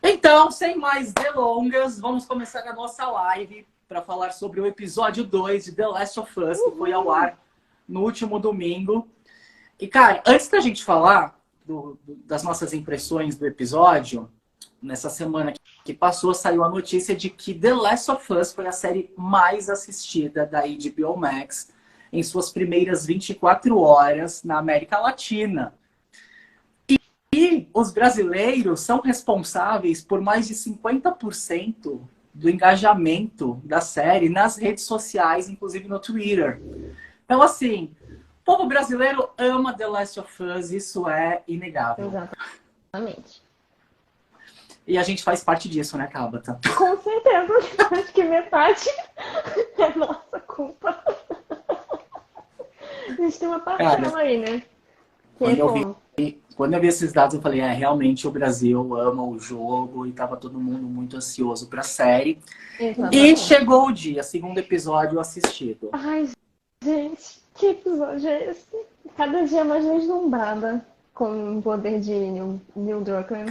Então, sem mais delongas, vamos começar a nossa live para falar sobre o episódio 2 de The Last of Us, que foi ao ar no último domingo. E, cara, antes da gente falar das nossas impressões do episódio, nessa semana que passou, saiu a notícia de que The Last of Us foi a série mais assistida da HBO Max em suas primeiras 24 horas na América Latina. E os brasileiros são responsáveis por mais de 50% do engajamento da série nas redes sociais, inclusive no Twitter. Então, assim, o povo brasileiro ama The Last of Us, isso é inegável. Exatamente. E a gente faz parte disso, né, Tabata? Com certeza. Acho que metade é nossa culpa. A gente tem uma parcela aí, né? Quando eu vi esses dados, eu falei, realmente o Brasil ama o jogo e tava todo mundo muito ansioso pra série. Exatamente. E chegou o dia, segundo episódio assistido. Ai, gente, que episódio é esse? Cada dia mais deslumbrada com o poder de Neil Druckmann.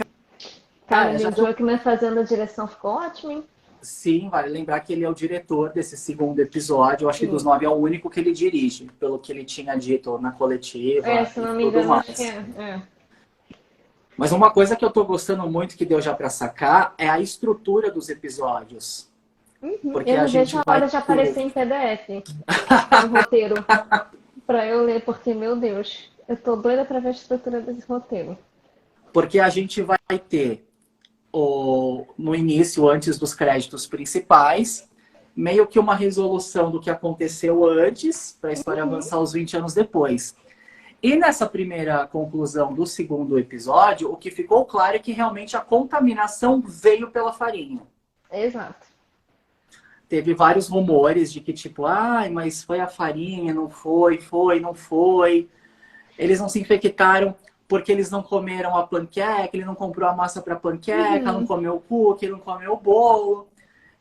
Cara, Neil Druckmann fazendo a direção ficou ótimo, hein? Sim, vale lembrar que ele é o diretor desse segundo episódio. Eu acho que dos 9 é o único que ele dirige, pelo que ele tinha dito na coletiva se e não me tudo engano, mais. acho que é. Mas uma coisa que eu tô gostando muito, que deu já pra sacar, é a estrutura dos episódios. Porque eu a não gente vejo a vai hora de aparecer em PDF o roteiro pra eu ler, porque, meu Deus, eu tô doida pra ver a estrutura desse roteiro. Porque a gente vai ter no início, antes dos créditos principais, meio que uma resolução do que aconteceu antes, para a história avançar os 20 anos depois. E nessa primeira conclusão do segundo episódio, o que ficou claro é que realmente a contaminação veio pela farinha. Exato. Teve vários rumores de que, tipo, mas foi a farinha, não foi, não foi. Eles não se infectaram porque eles não comeram a panqueca, ele não comprou a massa para panqueca, não comeu o cookie, não comeu o bolo.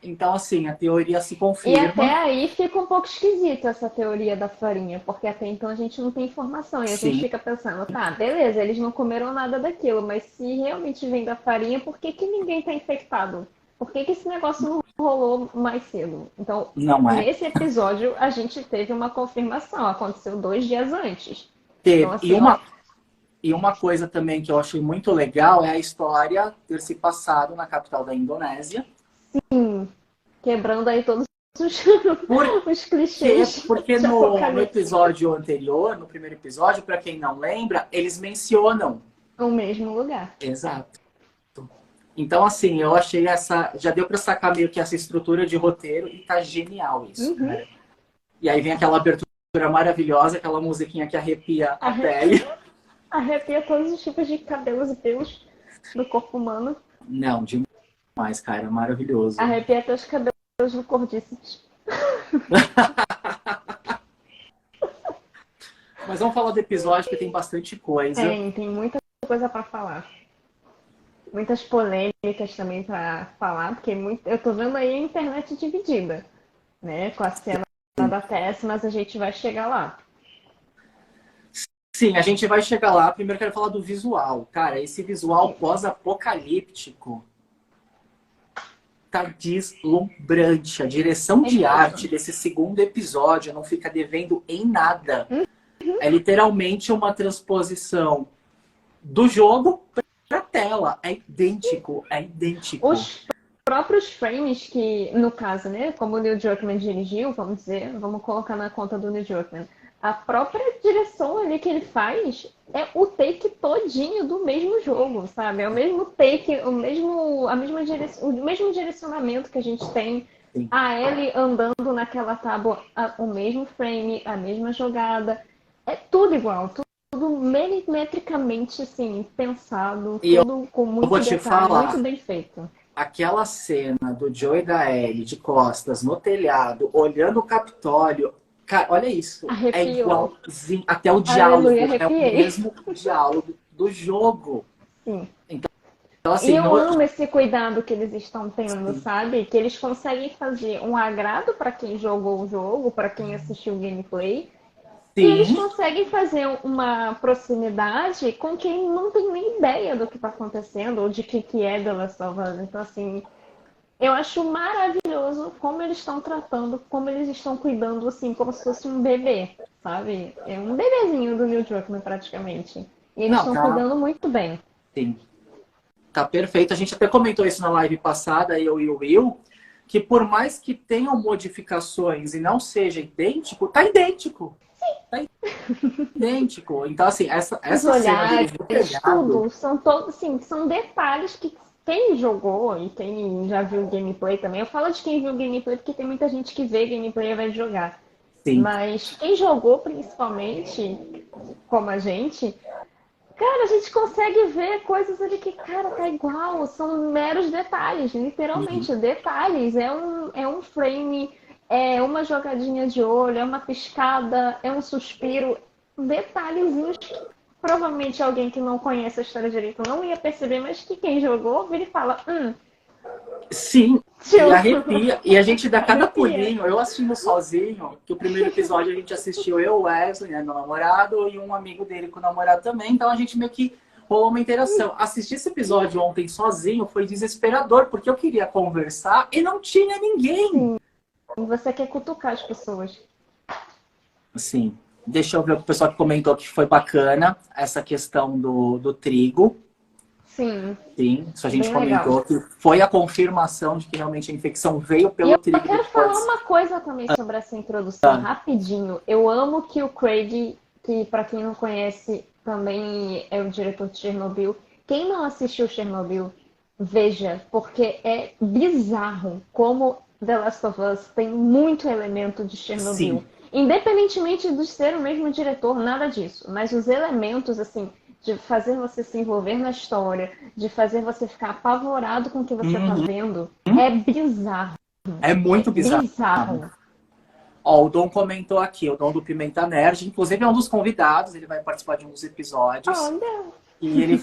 Então, assim, a teoria se confirma. E até aí fica um pouco esquisito essa teoria da farinha, porque até então a gente não tem informação. E a gente fica pensando, tá, beleza, eles não comeram nada daquilo, mas se realmente vem da farinha, por que ninguém tá infectado? Por que esse negócio não rolou mais cedo? Então, nesse episódio, a gente teve uma confirmação. Aconteceu 2 dias antes. Teve. Então, assim, E uma coisa também que eu achei muito legal é a história ter se passado na capital da Indonésia. Sim, quebrando aí todos os clichês. Porque no episódio anterior, no primeiro episódio, para quem não lembra, eles mencionam o mesmo lugar. Exato. Então, assim, eu achei já deu para sacar meio que essa estrutura de roteiro e tá genial isso. Né? E aí vem aquela abertura maravilhosa, aquela musiquinha que arrepia a pele. Arrepia todos os tipos de cabelos e pelos do corpo humano. Não, demais, cara. Maravilhoso. Arrepia até os cabelos do cordíceps. Mas vamos falar do episódio, porque tem bastante coisa. Tem muita coisa para falar. Muitas polêmicas também para falar, porque eu tô vendo aí a internet dividida, né? Com a cena da Tess, mas a gente vai chegar lá. Sim, a gente vai chegar lá. Primeiro quero falar do visual. Cara, esse visual pós-apocalíptico tá deslumbrante. A direção de arte desse segundo episódio não fica devendo em nada. É literalmente uma transposição do jogo pra tela. É idêntico. Os próprios frames que, no caso, né, como o Neil Druckmann dirigiu, vamos colocar na conta do Neil Druckmann, a própria direção ali que ele faz é o take todinho do mesmo jogo, sabe? É o mesmo take, o mesmo direcionamento que a gente tem. Sim. A Ellie andando naquela tábua, o mesmo frame, a mesma jogada. É tudo igual, tudo milimetricamente assim, pensado, tudo com muito detalhe, muito bem feito. Aquela cena do Joe e da Ellie de costas no telhado, olhando o Capitólio. Cara, olha isso. Arrepiou. É igualzinho. Até o diálogo é o mesmo diálogo do jogo. Sim. Então, assim, e eu amo esse cuidado que eles estão tendo, sim, sabe? Que eles conseguem fazer um agrado para quem jogou o jogo, para quem assistiu o gameplay, E eles Sim. conseguem fazer uma proximidade com quem não tem nem ideia do que está acontecendo ou de que é The Last of Us. Então, assim, eu acho maravilhoso como eles estão tratando, como eles estão cuidando, assim, como se fosse um bebê, sabe? É um bebezinho do Neil Druckmann, praticamente. E eles Não, estão tá. cuidando muito bem. Sim. Tá perfeito. A gente até comentou isso na live passada, eu e o Will, que por mais que tenham modificações e não seja idêntico, tá idêntico. Tá idêntico. Então, assim, Os essa cena olhares, dele pegado, tudo, são todos, assim, são detalhes que quem jogou e quem já viu gameplay também, eu falo de quem viu gameplay porque tem muita gente que vê gameplay e vai jogar. sim. Mas quem jogou principalmente, como a gente, cara, a gente consegue ver coisas ali que, cara, tá igual, são meros detalhes, Uhum. literalmente, detalhes. É um frame, é uma jogadinha de olho, é uma piscada, é um suspiro, detalhezinhos que provavelmente alguém que não conhece a história direito não ia perceber, mas que quem jogou vira e fala, Sim, e tio, arrepia. E a gente dá cada arrepia. pulinho. Eu assistindo sozinho, que o primeiro episódio a gente assistiu eu, o Wesley, né, meu namorado, e um amigo dele com o namorado também. Então a gente meio que rolou uma interação. Assistir esse episódio ontem sozinho foi desesperador, porque eu queria conversar e não tinha ninguém. Sim, você quer cutucar as pessoas. Assim, deixa eu ver o pessoal que comentou que foi bacana essa questão do trigo. Sim, Sim, isso a gente bem legal. comentou que foi a confirmação de que realmente a infecção veio E pelo eu trigo quero falar depois. uma coisa também sobre essa introdução, rapidinho. Eu amo que o Craig, que para quem não conhece, também é o diretor de Chernobyl. Quem não assistiu Chernobyl, veja, porque é bizarro como The Last of Us tem muito elemento de Chernobyl. Sim. Independentemente de ser o mesmo diretor, nada disso. Mas os elementos, assim, de fazer você se envolver na história, de fazer você ficar apavorado com o que você está Uhum. vendo, é bizarro. É É muito bizarro. bizarro. Ó, o Dom comentou aqui, o Dom do Pimenta Nerd, inclusive é um dos convidados, ele vai participar de um dos episódios. Olha. E ele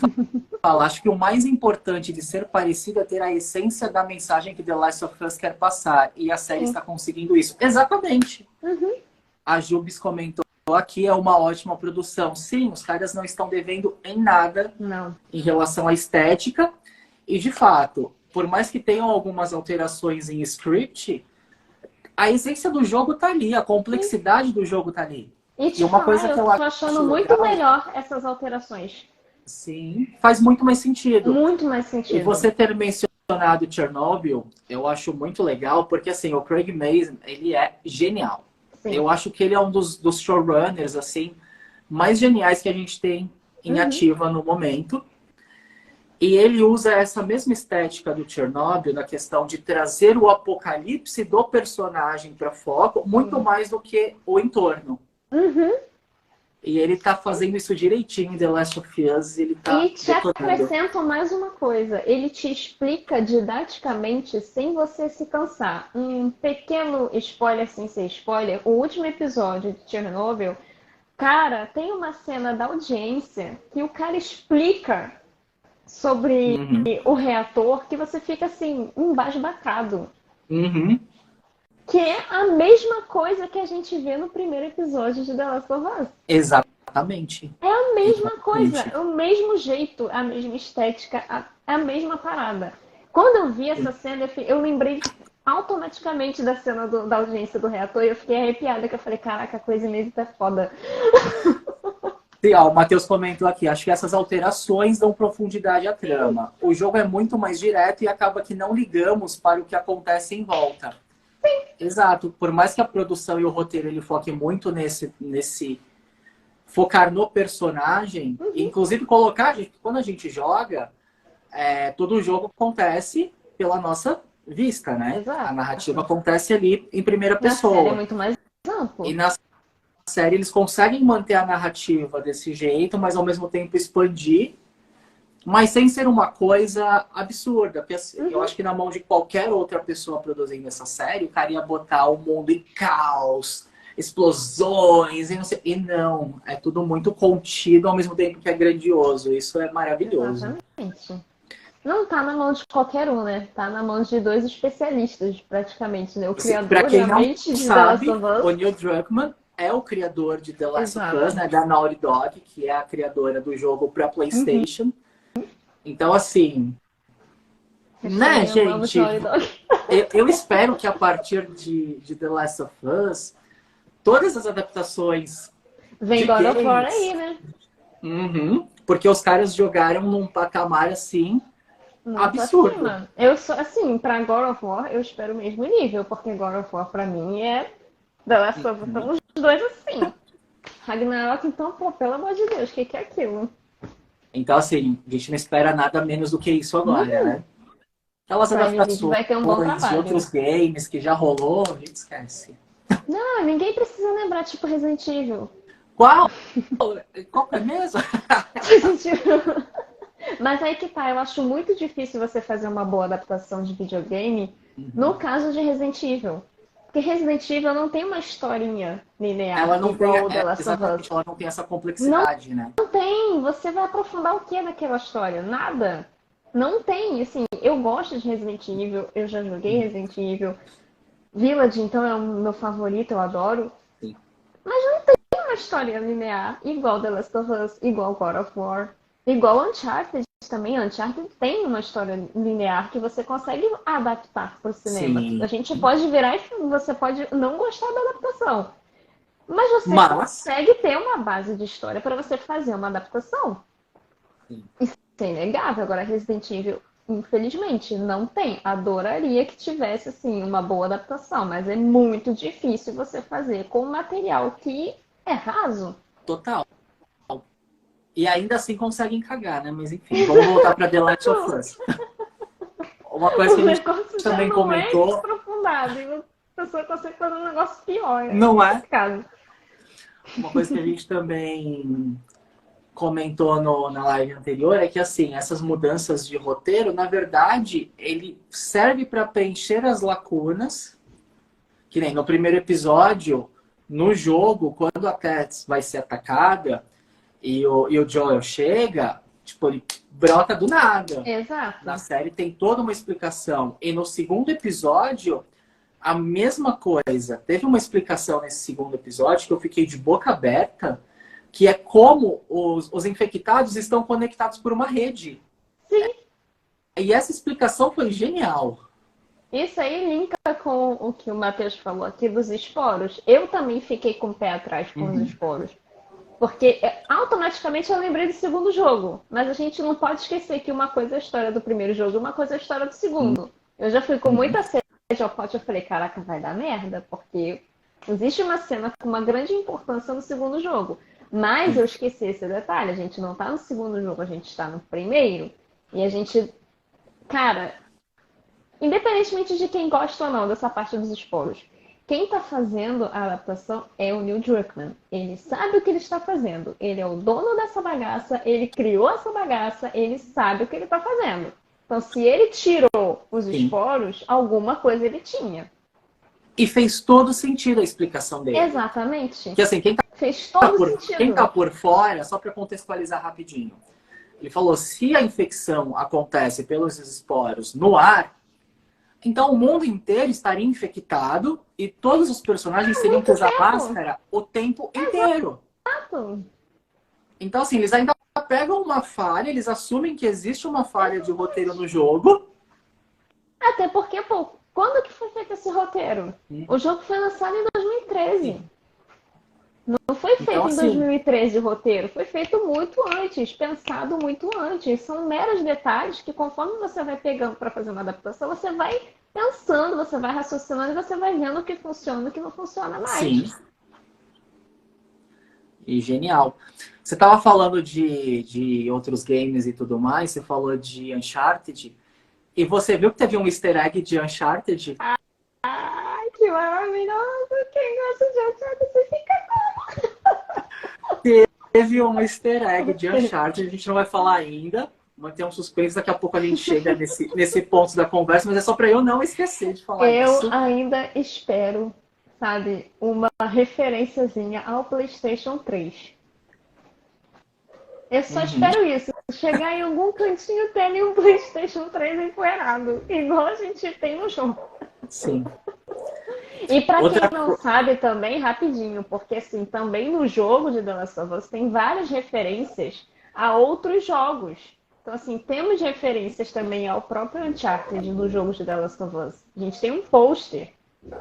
fala, acho que o mais importante de ser parecido é ter a essência da mensagem que The Last of Us quer passar. E a série Sim. está conseguindo isso. Exatamente. Uhum. A Jubes comentou aqui, é uma ótima produção. Sim, os caras não estão devendo em nada Não. em relação à estética. E, de fato, por mais que tenham algumas alterações em script, a essência do jogo tá ali, a Sim. complexidade do jogo tá ali. E E te uma falar, coisa que eu eu tô achando acho muito legal, melhor essas alterações. sim, faz muito mais sentido. Muito mais E sentido. você ter mencionado Chernobyl, eu acho muito legal, porque assim, o Craig Mazin, ele é genial. Sim. Eu acho que ele é um dos showrunners, assim, mais geniais que a gente tem em Uhum. ativa no momento. E ele usa essa mesma estética do Chernobyl na questão de trazer o apocalipse do personagem para foco, muito Sim. mais do que o entorno. Uhum. E ele tá fazendo isso direitinho em The Last of Us, ele E tá te detonando. acrescento mais uma coisa. Ele te explica didaticamente sem você se cansar. Um pequeno spoiler sem ser spoiler. O último episódio de Chernobyl, cara, tem uma cena da audiência que o cara explica sobre Uhum. o reator que você fica assim, embasbacado. Uhum. Que é a mesma coisa que a gente vê no primeiro episódio de The Last of Us. Exatamente. É a mesma coisa, Exatamente. é o mesmo jeito, a mesma estética, a mesma parada. Quando eu vi essa cena, eu lembrei automaticamente da cena da audiência do reator e eu fiquei arrepiada, que eu falei, caraca, a coisa inédita é foda. Sim, ó, o Matheus comentou aqui, acho que essas alterações dão profundidade à trama. O jogo é muito mais direto e acaba que não ligamos para o que acontece em volta. Exato. Por mais que a produção e o roteiro ele foque muito nesse focar no personagem, Uhum, inclusive colocar, quando a gente joga, todo o jogo acontece pela nossa vista, né? A narrativa exato. acontece ali em primeira Na série é pessoa. muito mais E amplo. na série eles conseguem manter a narrativa desse jeito, mas ao mesmo tempo expandir, mas sem ser uma coisa absurda. Porque assim, eu Uhum, acho que na mão de qualquer outra pessoa produzindo essa série, o cara ia botar o mundo em caos, explosões e não sei. E não, é tudo muito contido ao mesmo tempo que é grandioso. Isso é maravilhoso. exatamente. Não tá na mão de qualquer um, né? Tá na mão de dois especialistas, praticamente, né? O Para criador e quem a não mente de The Last sabe, of o Us. Neil Druckmann é o criador de The Last of Exato. Us, né? Da Naughty Dog, que é a criadora do jogo para PlayStation. Então, assim, né, Hashtag amamos gente? Naughty Dog. Eu espero que a partir de The Last of Us, todas as adaptações Vem de God of War games, aí, né? porque os caras jogaram num patamar assim Muito absurdo. acima. Eu sou, assim, pra God of War, eu espero o mesmo nível, porque God of War pra mim é The Last of Us, são os dois assim. Ragnarok, então, pô, pelo amor de Deus, o que que é aquilo? Então, assim, a gente não espera nada menos do que isso agora, né? Aquelas Prime Video adaptações vai ter um bom de trabalho. outros games que já rolou, a gente esquece. Não, ninguém precisa lembrar, tipo, Resident Evil. Qual? Qual que é mesmo? Resident Evil. Mas aí que tá, eu acho muito difícil você fazer uma boa adaptação de videogame no caso de Resident Evil. Porque Resident Evil não tem uma historinha Ela linear não tem, igual o The Last of Us. exatamente, ela não tem essa Não complexidade, né? tem. Você vai aprofundar o que naquela história? Nada. Não tem. Assim, eu gosto de Resident Evil, eu já joguei Resident Evil. Village, então, é o meu favorito, eu adoro. Sim. Mas não tem uma história linear igual The Last of Us, igual God of War, igual Uncharted também. Uncharted tem uma história linear que você consegue adaptar para o cinema. Sim. A gente pode virar e você pode não gostar da adaptação. Mas você Mas, consegue ter uma base de história para você fazer uma adaptação. sim. Isso é inegável. Agora, Resident Evil, infelizmente, não tem. Adoraria que tivesse, assim, uma boa adaptação, mas é muito difícil você fazer com um material que é raso. Total. E ainda assim conseguem cagar, né? Mas enfim, vamos voltar para The Last of Us. Uma coisa O que a gente negócio já também não é comentou, aprofundado e a pessoa consegue fazer um negócio pior. não é? Complicado. Uma coisa que a gente também comentou na live anterior é que, assim, essas mudanças de roteiro, na verdade, ele serve para preencher as lacunas, que nem no primeiro episódio, no jogo, quando a Tess vai ser atacada e o Joel chega, tipo, ele brota do nada. Exato. Na série tem toda uma explicação. E no segundo episódio, a mesma coisa. Teve uma explicação nesse segundo episódio que eu fiquei de boca aberta, que é como os infectados estão conectados por uma rede. Sim. E essa explicação foi genial. Isso aí linka com o que o Matheus falou aqui dos esporos. Eu também fiquei com o pé atrás com os esporos. Porque automaticamente eu lembrei do segundo jogo. Mas a gente não pode esquecer que uma coisa é a história do primeiro jogo e uma coisa é a história do segundo. Eu já fui com muita sede ao pote, eu falei, caraca, vai dar merda, porque existe uma cena com uma grande importância no segundo jogo. Mas eu esqueci esse detalhe, a gente não tá no segundo jogo, a gente está no primeiro. E a gente, cara, independentemente de quem gosta ou não dessa parte dos esporos, quem está fazendo a adaptação é o Neil Druckmann. Ele sabe o que ele está fazendo. Ele é o dono dessa bagaça, ele criou essa bagaça, ele sabe o que ele está fazendo. Então, se ele tirou os esporos, alguma coisa ele tinha. E fez todo sentido a explicação dele. Exatamente. Que assim, fez todo sentido. Quem tá por fora, só para contextualizar rapidinho. Ele falou, se a infecção acontece pelos esporos no ar, então o mundo inteiro estaria infectado e todos os personagens teriam que usar máscara o tempo inteiro. Exato. Então, assim, eles ainda pegam uma falha, eles assumem que existe uma falha de roteiro no jogo. Até porque, pô, quando que foi feito esse roteiro? O jogo foi lançado em 2013. Não foi feito Então, em 2013 o roteiro, foi feito muito antes, pensado muito antes. São meros detalhes que, conforme você vai pegando para fazer uma adaptação, você vai pensando, você vai raciocinando e você vai vendo o que funciona e o que não funciona mais. Sim. E genial. Você estava falando de outros games e tudo mais, você falou de Uncharted, e você viu que teve um easter egg de Uncharted? Ai, que maravilhoso! Quem gosta de Uncharted fica como? Teve um easter egg de Uncharted, a gente não vai falar ainda, manter um suspense, daqui a pouco a gente chega nesse ponto da conversa, mas é só para eu não esquecer de falar isso. Eu ainda espero, sabe, uma referenciazinha ao PlayStation 3. Eu só espero isso. Chegar em algum cantinho ter um PlayStation 3 empoeirado, igual a gente tem no jogo. Sim. E pra quem Outra não sabe também, rapidinho, porque assim, também no jogo de The Last of Us tem várias referências a outros jogos. Então, assim, temos referências também ao próprio Uncharted do jogo de The Last of Us. A gente tem um pôster. Então,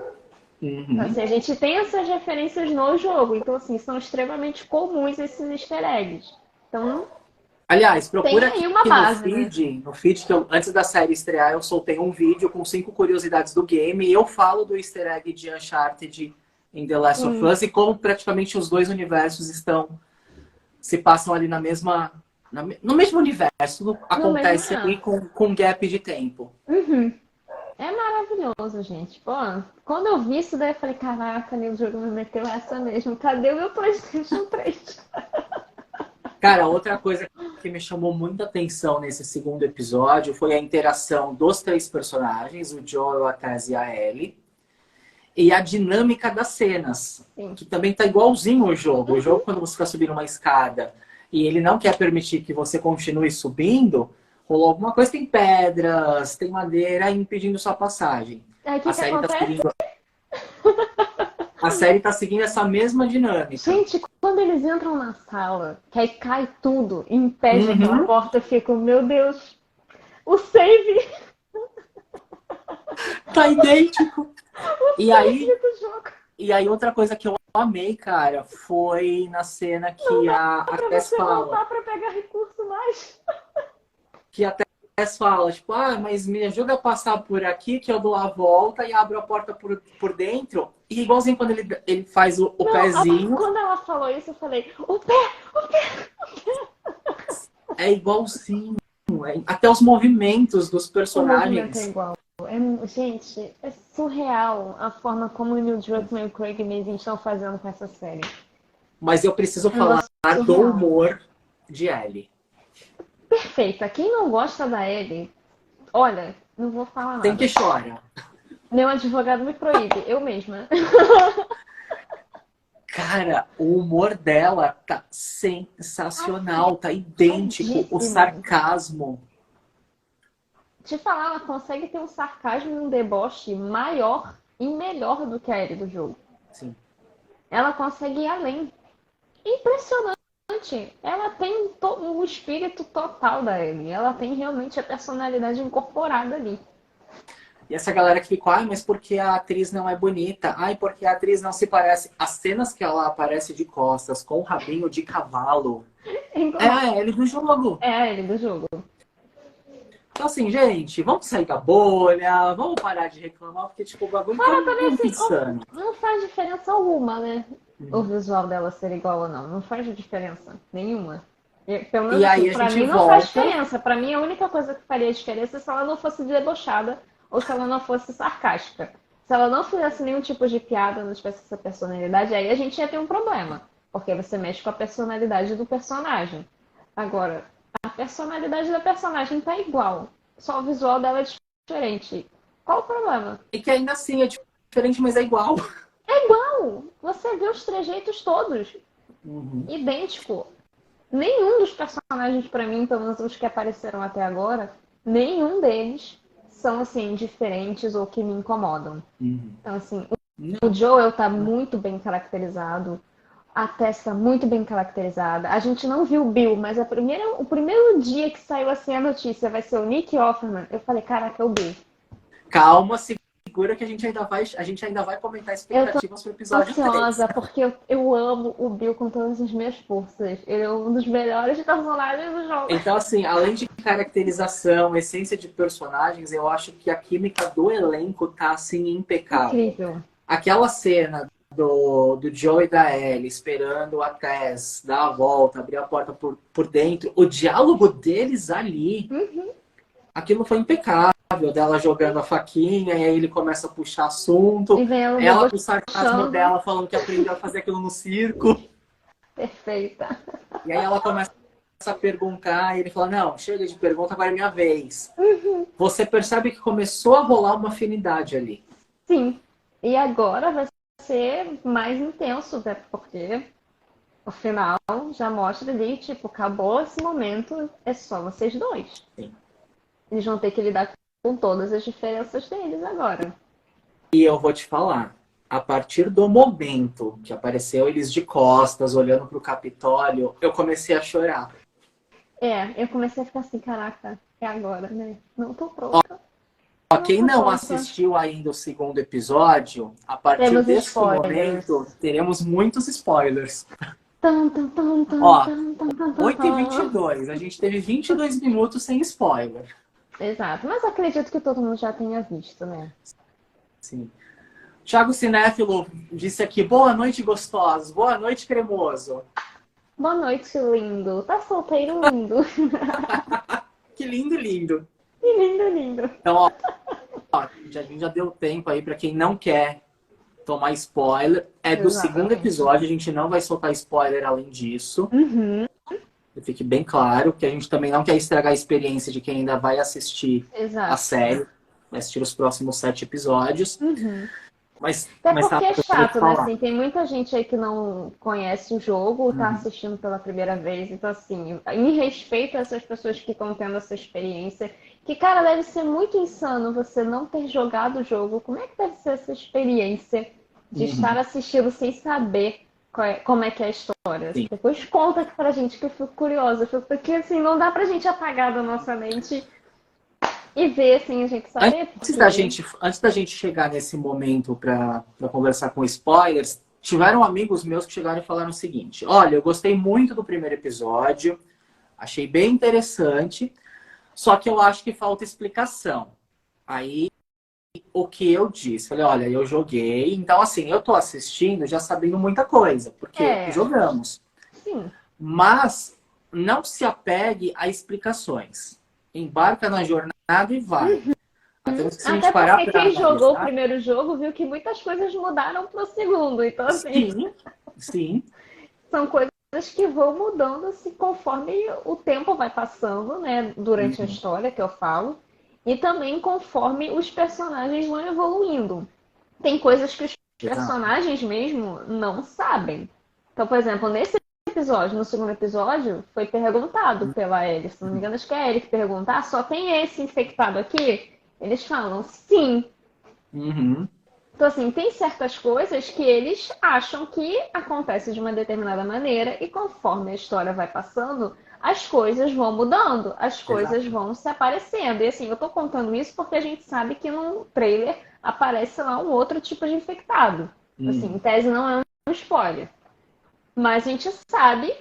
Uhum. assim, a gente tem essas referências no jogo. Então, assim, são extremamente comuns esses easter eggs. Então, Aliás, tem procura aqui aí uma no base, né? feed, no feed que antes da série estrear, eu soltei um vídeo com 5 curiosidades do game e eu falo do easter egg de Uncharted em The Last of Sim, Us e como praticamente os dois universos se passam ali no mesmo universo, tudo no mesmo. acontece ali com um gap de tempo. Uhum. É maravilhoso, gente. Pô, quando eu vi isso daí, eu falei, caraca, o jogo me meteu essa mesmo. Cadê o meu PlayStation 3? Cara, outra coisa que me chamou muita atenção nesse segundo episódio foi a interação dos três personagens, o Joel, a Tess e a Ellie. E a dinâmica das cenas, Sim. que também tá igualzinho o jogo. O jogo, quando você está subindo uma escada e ele não quer permitir que você continue subindo, rolou alguma coisa, tem pedras, tem madeira impedindo sua passagem. Aí o A que que série tá acontece? seguindo, a série tá seguindo essa mesma dinâmica. Gente, quando eles entram na sala, que aí cai tudo e impede aquela Uhum, porta, eu fico, meu Deus, o save, tá idêntico. o E aí, save do jogo. e aí outra coisa que eu amei, cara, foi na cena Não que dá a pra Tess você fala. voltar pra pegar recurso mais. Que a Tess fala, tipo, mas me ajuda a passar por aqui que eu dou a volta e abro a porta por dentro. E igualzinho quando ele faz o Não, pezinho, quando ela falou isso, eu falei, o pé, o pé. é igualzinho. Até os movimentos dos O movimento é personagens. igual. Gente, é surreal a forma como o Neil Druckmann e o Craig Mazin estão fazendo com essa série. Mas eu preciso É um falar negócio do surreal. humor de Ellie. Perfeita. Quem não gosta da Ellie, olha, não vou falar Tem que nada. chorar. Meu advogado me proíbe, eu mesma. Cara, o humor dela tá sensacional, tá idêntico. O Afiadíssimo. sarcasmo. Te falar, ela consegue ter um sarcasmo e um deboche maior e melhor do que a Ellie do jogo. Sim. Ela consegue ir além. Impressionante. Ela tem o espírito total da Ellie. Ela tem realmente a personalidade incorporada ali. E essa galera que ficou, mas porque a atriz não é bonita? Ai, porque a atriz não se parece. As cenas que ela aparece de costas com o rabinho de cavalo é a Ellie do jogo. É a Ellie do jogo. Então, assim, gente, vamos sair da bolha, vamos parar de reclamar, porque, tipo, o bagulho tá Fora também muito assim, insano. não faz diferença alguma, né? O Uhum. visual dela ser igual ou não. Não faz diferença nenhuma. Pelo menos E assim, aí a pra gente mim não faz volta. diferença. Pra mim a única coisa que faria diferença é se ela não fosse debochada ou se ela não fosse sarcástica. Se ela não fizesse nenhum tipo de piada, não tivesse essa personalidade, aí a gente ia ter um problema. Porque você mexe com a personalidade do personagem. Agora, a personalidade da personagem tá igual. Só o visual dela é diferente. Qual o problema? E que ainda assim é diferente, mas é igual. É igual! Você vê os trejeitos todos. Uhum. Idêntico. Nenhum dos personagens, pra mim, pelo menos os que apareceram até agora, nenhum deles são, assim, diferentes ou que me incomodam. Uhum. Então, assim, o Não. Joel tá muito bem caracterizado. A Tess tá muito bem caracterizada. A gente não viu o Bill, mas o primeiro dia que saiu assim a notícia vai ser o Nick Offerman. Eu falei, caraca, é o Bill. Calma, segura que a gente ainda vai comentar Eu tô expectativas pro episódio 3. ansiosa porque eu amo o Bill com todas as minhas forças. Ele é um dos melhores personagens do jogo. Então, assim, além de caracterização, essência de personagens, eu acho que a química do elenco tá, assim, impecável. Incrível. Aquela cena do Joe e da Ellie esperando a Tess dar a volta, abrir a porta por dentro, o diálogo deles ali, Uhum. aquilo foi impecável. Dela jogando a faquinha, e aí ele começa a puxar assunto. E vem ela Ela com o sarcasmo debochando. dela, falando que aprendeu a fazer aquilo no circo. Perfeita. E aí ela começa a perguntar, e ele fala, não, chega de pergunta, agora é minha vez. Você percebe que começou a rolar uma afinidade ali. Sim. E agora vai ser mais intenso, né? Porque o final já mostra ali, tipo, acabou esse momento, é só vocês dois. Sim. Eles vão ter que lidar com todas as diferenças deles agora. E eu vou te falar, a partir do momento que apareceu eles de costas, olhando pro Capitólio, eu comecei a chorar. Eu comecei a ficar assim, caraca, é agora, né? Não tô pronta. Ó, Não quem tô não pronta. assistiu ainda o segundo episódio, a partir Temos deste spoilers. momento, teremos muitos spoilers. Tum, tum, tum, tum, Ó, tum, tum, tum, tum, 8h22, tum. a gente teve 22 minutos sem spoiler. Exato, mas acredito que todo mundo já tenha visto, né? Sim. Thiago Cinéfilo disse aqui, boa noite, gostosos. Boa noite, cremoso. Boa noite, lindo. Tá solteiro, lindo. Que lindo, lindo. Que lindo, lindo. Então, ó, a gente já deu tempo aí para quem não quer tomar spoiler. É do segundo Exatamente. episódio, a gente não vai soltar spoiler além disso. Uhum. Que fique bem claro, que a gente também não quer estragar a experiência de quem ainda vai assistir Exato. a série, vai assistir os próximos 7 episódios. Uhum. Mas Até tá porque é pra chato, né? falar. Assim, tem muita gente aí que não conhece o jogo, tá Uhum. assistindo pela primeira vez. Então, assim, em respeito a essas pessoas que estão tendo essa experiência, que, cara, deve ser muito insano você não ter jogado o jogo. Como é que deve ser essa experiência de estar assistindo sem saber como é que é a história? Sim. Depois conta aqui pra gente que eu fico curiosa, porque, assim, não dá pra gente apagar da nossa mente e ver, assim, a gente saber. Antes da gente chegar nesse momento para conversar com spoilers, tiveram amigos meus que chegaram e falaram o seguinte: olha, eu gostei muito do primeiro episódio, achei bem interessante, só que eu acho que falta explicação. Aí, o que eu disse? Falei, olha, eu joguei, então assim, eu tô assistindo já sabendo muita coisa, porque jogamos. Sim. Mas não se apegue a explicações. Embarca na jornada e vai. Até se a gente Até parar porque para quem jogou o analisar. primeiro jogo viu que muitas coisas mudaram pro segundo. Então, assim, Sim, sim. são coisas que vão mudando assim, conforme o tempo vai passando, né? Durante a Uhum. história, que eu falo. E também conforme os personagens vão evoluindo. Tem coisas que os Exato. personagens mesmo não sabem. Então, por exemplo, nesse episódio, no segundo episódio, foi perguntado pela Ellie. Se não me engano, acho que é a Ellie que pergunta: ah, só tem esse infectado aqui? Eles falam sim. Uhum. Então, assim, tem certas coisas que eles acham que acontece de uma determinada maneira e conforme a história vai passando, as coisas vão mudando, as coisas Exato. vão se aparecendo. E assim, eu tô contando isso porque a gente sabe que no trailer aparece lá um outro tipo de infectado. Assim, em Uhum. tese não é um spoiler. Mas a gente sabe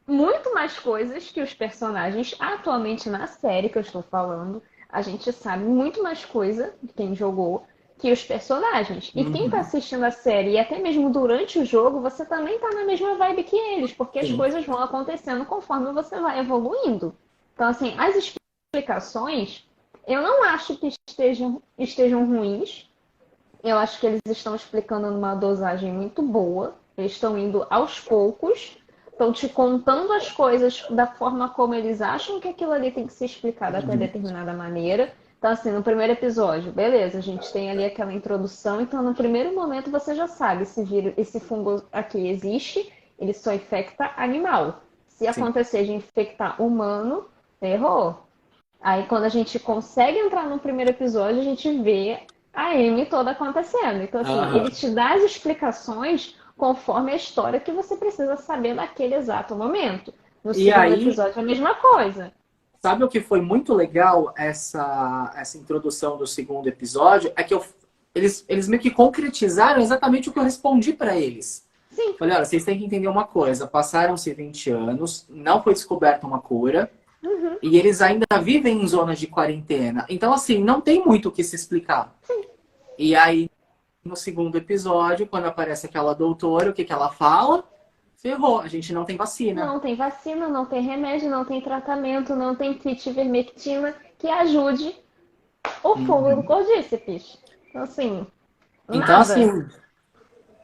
muito mais coisas que os personagens atualmente na série que eu estou falando. A gente sabe muito mais coisa de quem jogou que os personagens. E quem está Uhum. assistindo a série e até mesmo durante o jogo, você também está na mesma vibe que eles, porque as Sim. coisas vão acontecendo conforme você vai evoluindo. Então, assim, as explicações, eu não acho que estejam ruins. Eu acho que eles estão explicando numa dosagem muito boa. Eles estão indo aos poucos, estão te contando as coisas da forma como eles acham que aquilo ali tem que ser explicado até Uhum. determinada maneira. Então, assim, no primeiro episódio, beleza, a gente tem ali aquela introdução, então no primeiro momento você já sabe esse fungo aqui existe, ele só infecta animal. Se Sim. acontecer de infectar humano, errou. Aí quando a gente consegue entrar no primeiro episódio, a gente vê a Amy toda acontecendo. Então, assim, Aham. ele te dá as explicações conforme a história que você precisa saber naquele exato momento. No E segundo aí, episódio, a mesma coisa. sabe o que foi muito legal essa introdução do segundo episódio? É que eles meio que concretizaram exatamente o que eu respondi para eles. Sim. Falei, olha, vocês têm que entender uma coisa. Passaram-se 20 anos, não foi descoberta uma cura. Uhum. E eles ainda vivem em zonas de quarentena. Então, assim, não tem muito o que se explicar. E aí, no segundo episódio, quando aparece aquela doutora, o que ela fala? Ferrou, a gente não tem vacina. Não tem vacina, não tem remédio, não tem tratamento, não tem kit ivermectina que ajude o fungo do Uhum. cordíceps. Então, assim, Então, assim, nada.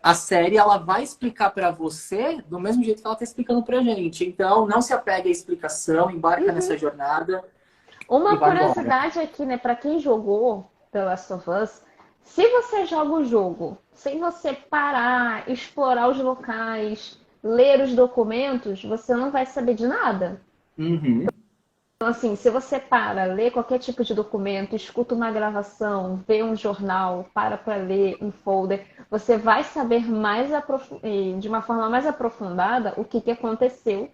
a série ela vai explicar pra você do mesmo jeito que ela tá explicando pra gente. Então, não se apegue à explicação, embarca nessa jornada e Uma vai embora. curiosidade aqui, né, para quem jogou The Last of Us, se você joga o jogo sem você parar, explorar os locais, ler os documentos, você não vai saber de nada. Uhum. Então, assim, se você para, lê qualquer tipo de documento, escuta uma gravação, vê um jornal, para ler um folder, você vai saber de uma forma mais aprofundada o que aconteceu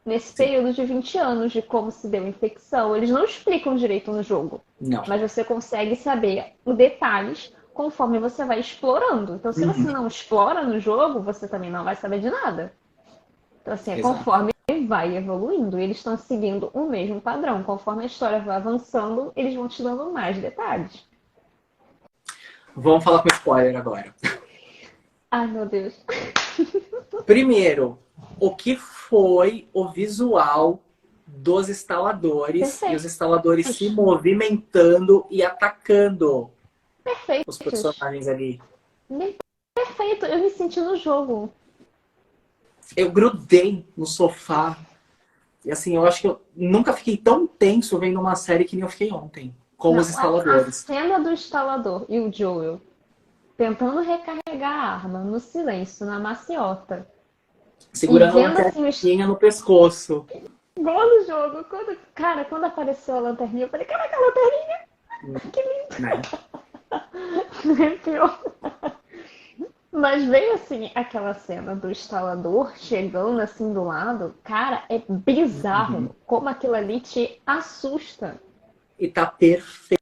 nesse Sim. período de 20 anos, de como se deu a infecção. Eles não explicam direito no jogo, Não. mas você consegue saber os detalhes conforme você vai explorando. Então, se você não explora no jogo, você também não vai saber de nada. Então, assim, é Exato. conforme vai evoluindo, eles estão seguindo o mesmo padrão. Conforme a história vai avançando, eles vão te dando mais detalhes. Vamos falar com spoiler agora. Ai, meu Deus. Primeiro, o que foi o visual dos instaladores e os Perfeito. instaladores se movimentando e atacando os Perfeitos. personagens ali. Perfeito. Eu me senti no jogo. Eu grudei no sofá. E assim, eu acho que eu nunca fiquei tão tenso vendo uma série que nem eu fiquei ontem, com Não, os a instaladores. cena do instalador e o Joel tentando recarregar a arma no silêncio, na maciota. E Segurando a vendo assim lanterninha no pescoço. igual no jogo. Quando apareceu a lanterninha, eu falei, caraca, a lanterninha! Que Né? lindo! Pior. Mas veio assim aquela cena do instalador chegando assim do lado. Cara, é bizarro como aquilo ali te assusta. E tá perfeito.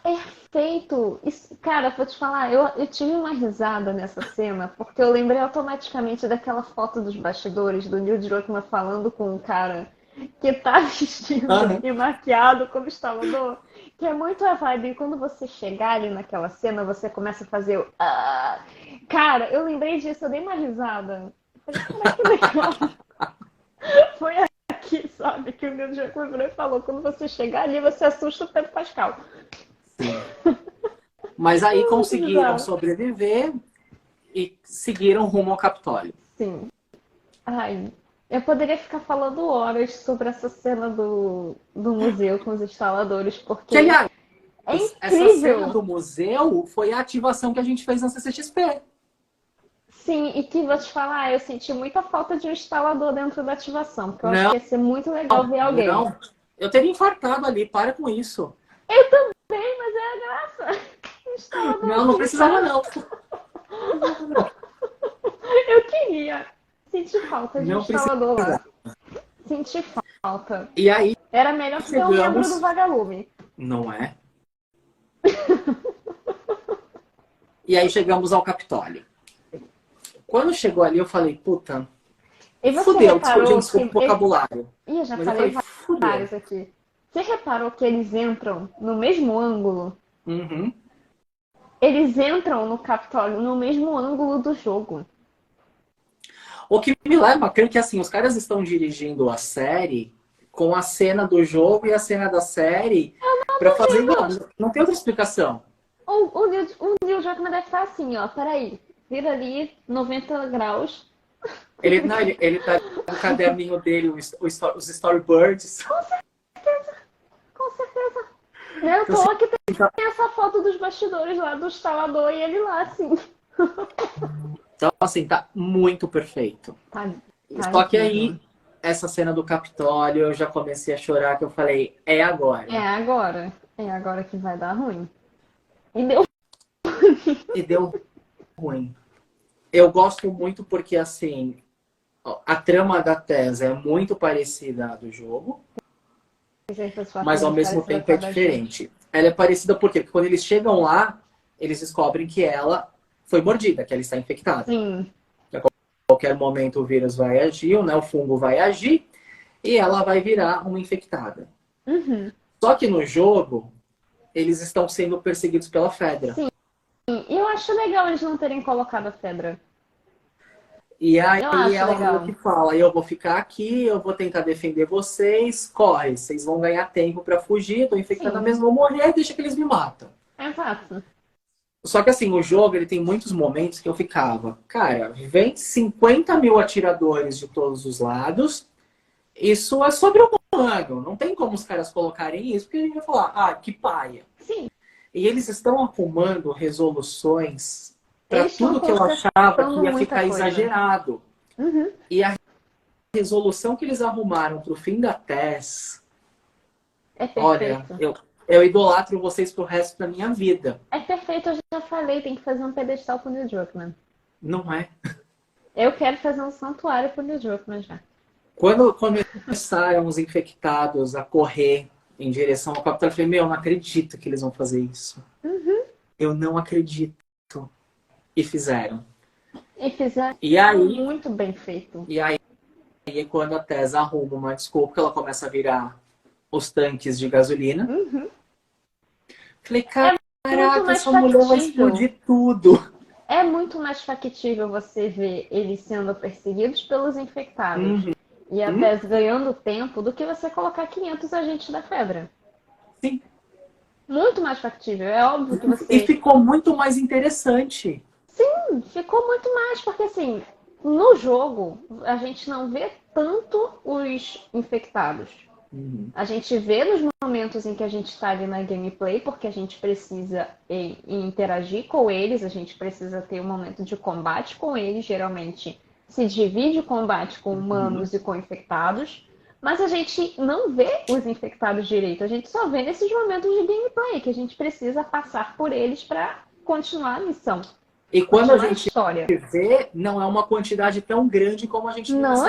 Perfeito! Isso, cara, vou te falar, eu tive uma risada nessa cena, porque eu lembrei automaticamente daquela foto dos bastidores do Neil Druckmann falando com um cara que tá vestido Aham. e maquiado como instalador, que é muito a vibe. E quando você chegar ali naquela cena, você começa a fazer o... Cara, eu lembrei disso, eu dei uma risada. Eu falei, cara, que legal! Foi aqui, sabe, que o Neil Druckmann virou e falou, quando você chegar ali, você assusta o Pedro Pascal. Sim. Mas aí Muito conseguiram bizarro. sobreviver e seguiram rumo ao Capitólio. Sim. Ai, eu poderia ficar falando horas sobre essa cena do museu com os instaladores, Que, porque aliás, é essa cena incrível. do museu foi a ativação que a gente fez na CCXP. Sim, e que vou te falar, eu senti muita falta de um instalador dentro da ativação, porque eu acho Não, que ia ser muito legal ver alguém. não. Eu teria infartado ali, para com isso. Eu também, mas é a graça. Um instalador Não, não assim, precisava sabe? não. Não precisava não. Eu queria. Senti falta de um Não instalador precisa. lá. Senti falta. E aí Era melhor ser um membro do chegamos, Vagalume. não é? E aí chegamos ao Capitólio. Quando chegou ali, eu falei, puta, E você fudeu, reparou desculpa o que vocabulário. Ih, eu já Mas eu falei falei, fudeu. vários aqui. Você reparou que eles entram no mesmo ângulo? Uhum. Eles entram no Capitólio no mesmo ângulo do jogo. O que me leva a crer que assim, os caras estão dirigindo a série com a cena do jogo e a cena da série pra fazer igual. Não tem outra explicação. O Neil Druckmann deve estar assim, ó. Peraí. Vira ali 90 graus. Ele, não, ele tá no caderninho dele, os storyboards. Com certeza. Eu Então, tô assim, aqui, tem essa foto dos bastidores lá do instalador e ele lá, assim. tá muito perfeito. Tá Só que incrível. aí, essa cena do Capitólio, eu já comecei a chorar, que eu falei, é agora. É agora. É agora que vai dar ruim. E deu. E deu ruim. Eu gosto muito porque, assim, a trama da Tessa é muito parecida à do jogo, mas ao mesmo Parecida tempo com é a da gente. diferente. Ela é parecida por quê? Porque quando eles chegam lá, eles descobrem que ela foi mordida, que ela está infectada. Sim. A qualquer momento o vírus vai agir, né? O fungo vai agir, e ela vai virar uma infectada. Uhum. Só que no jogo, eles estão sendo perseguidos pela Fedra. Sim. E eu acho legal eles não terem colocado a Fedra. E aí Eu acho ela meio que legal. fala, eu vou ficar aqui, eu vou tentar defender vocês, corre, vocês vão ganhar tempo pra fugir, tô infectada Sim. mesmo, vou morrer, deixa que eles me matam. Exato. Só que assim, o jogo ele tem muitos momentos que eu ficava, cara, vem 50 mil atiradores de todos os lados, isso é sobre-humano, não tem como os caras colocarem isso, porque a gente vai falar, ah, que paia. Sim. E eles estão arrumando resoluções para Eles estão tudo que eu achava que consertando ia muita ficar coisa. exagerado. Uhum. E a resolução que eles arrumaram pro fim da Tess, É olha, perfeito. eu idolatro vocês pro resto da minha vida. É perfeito, eu já falei, tem que fazer um pedestal pro Neil Druckmann. Não é? Eu quero fazer um santuário pro Neil Druckmann já. Quando começaram os infectados a correr em direção ao Capitólio, eu falei, meu, eu não acredito que eles vão fazer isso. Eu não acredito. E fizeram. E fizeram E aí, muito bem feito. e aí quando a Tessa arruma uma desculpa, ela começa a virar os tanques de gasolina. Falei, caraca, mais essa mulher vai factível. explodir tudo. É muito mais factível você ver eles sendo perseguidos pelos infectados e a Tess ganhando tempo do que você colocar 500 agentes da Fedra. Sim. Muito mais factível. É óbvio que E você... ficou muito mais interessante. Ficou muito mais, porque assim, no jogo, a gente não vê tanto os infectados. A gente vê nos momentos em que a gente está ali na gameplay, porque a gente precisa interagir com eles, a gente precisa ter um momento de combate com eles. Geralmente se divide o combate com humanos e com infectados, mas a gente não vê os infectados direito, a gente só vê nesses momentos de gameplay, que a gente precisa passar por eles para continuar a missão. E quando a Continuar gente história. vê, não é uma quantidade tão grande como a gente viu Não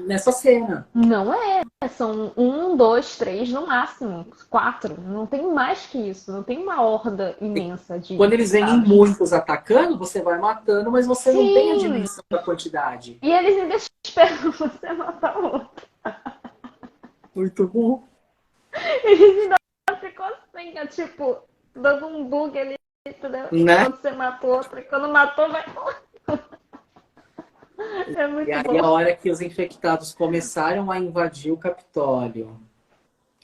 nessa cena. Não é. São 1, 2, 3 no máximo. 4. Não tem mais que isso. Não tem uma horda imensa de. Quando eles vêm em infectados. muitos atacando, você vai matando, mas você não tem a Sim. dimensão da quantidade. E eles ainda esperam você matar o outro. Muito bom. Eles ainda ficam assim, é tipo, dando um bug ali, entendeu? Né? Quando você matou outro, e quando matou, vai. É muito E aí, bom. a hora que os infectados começaram a invadir o Capitólio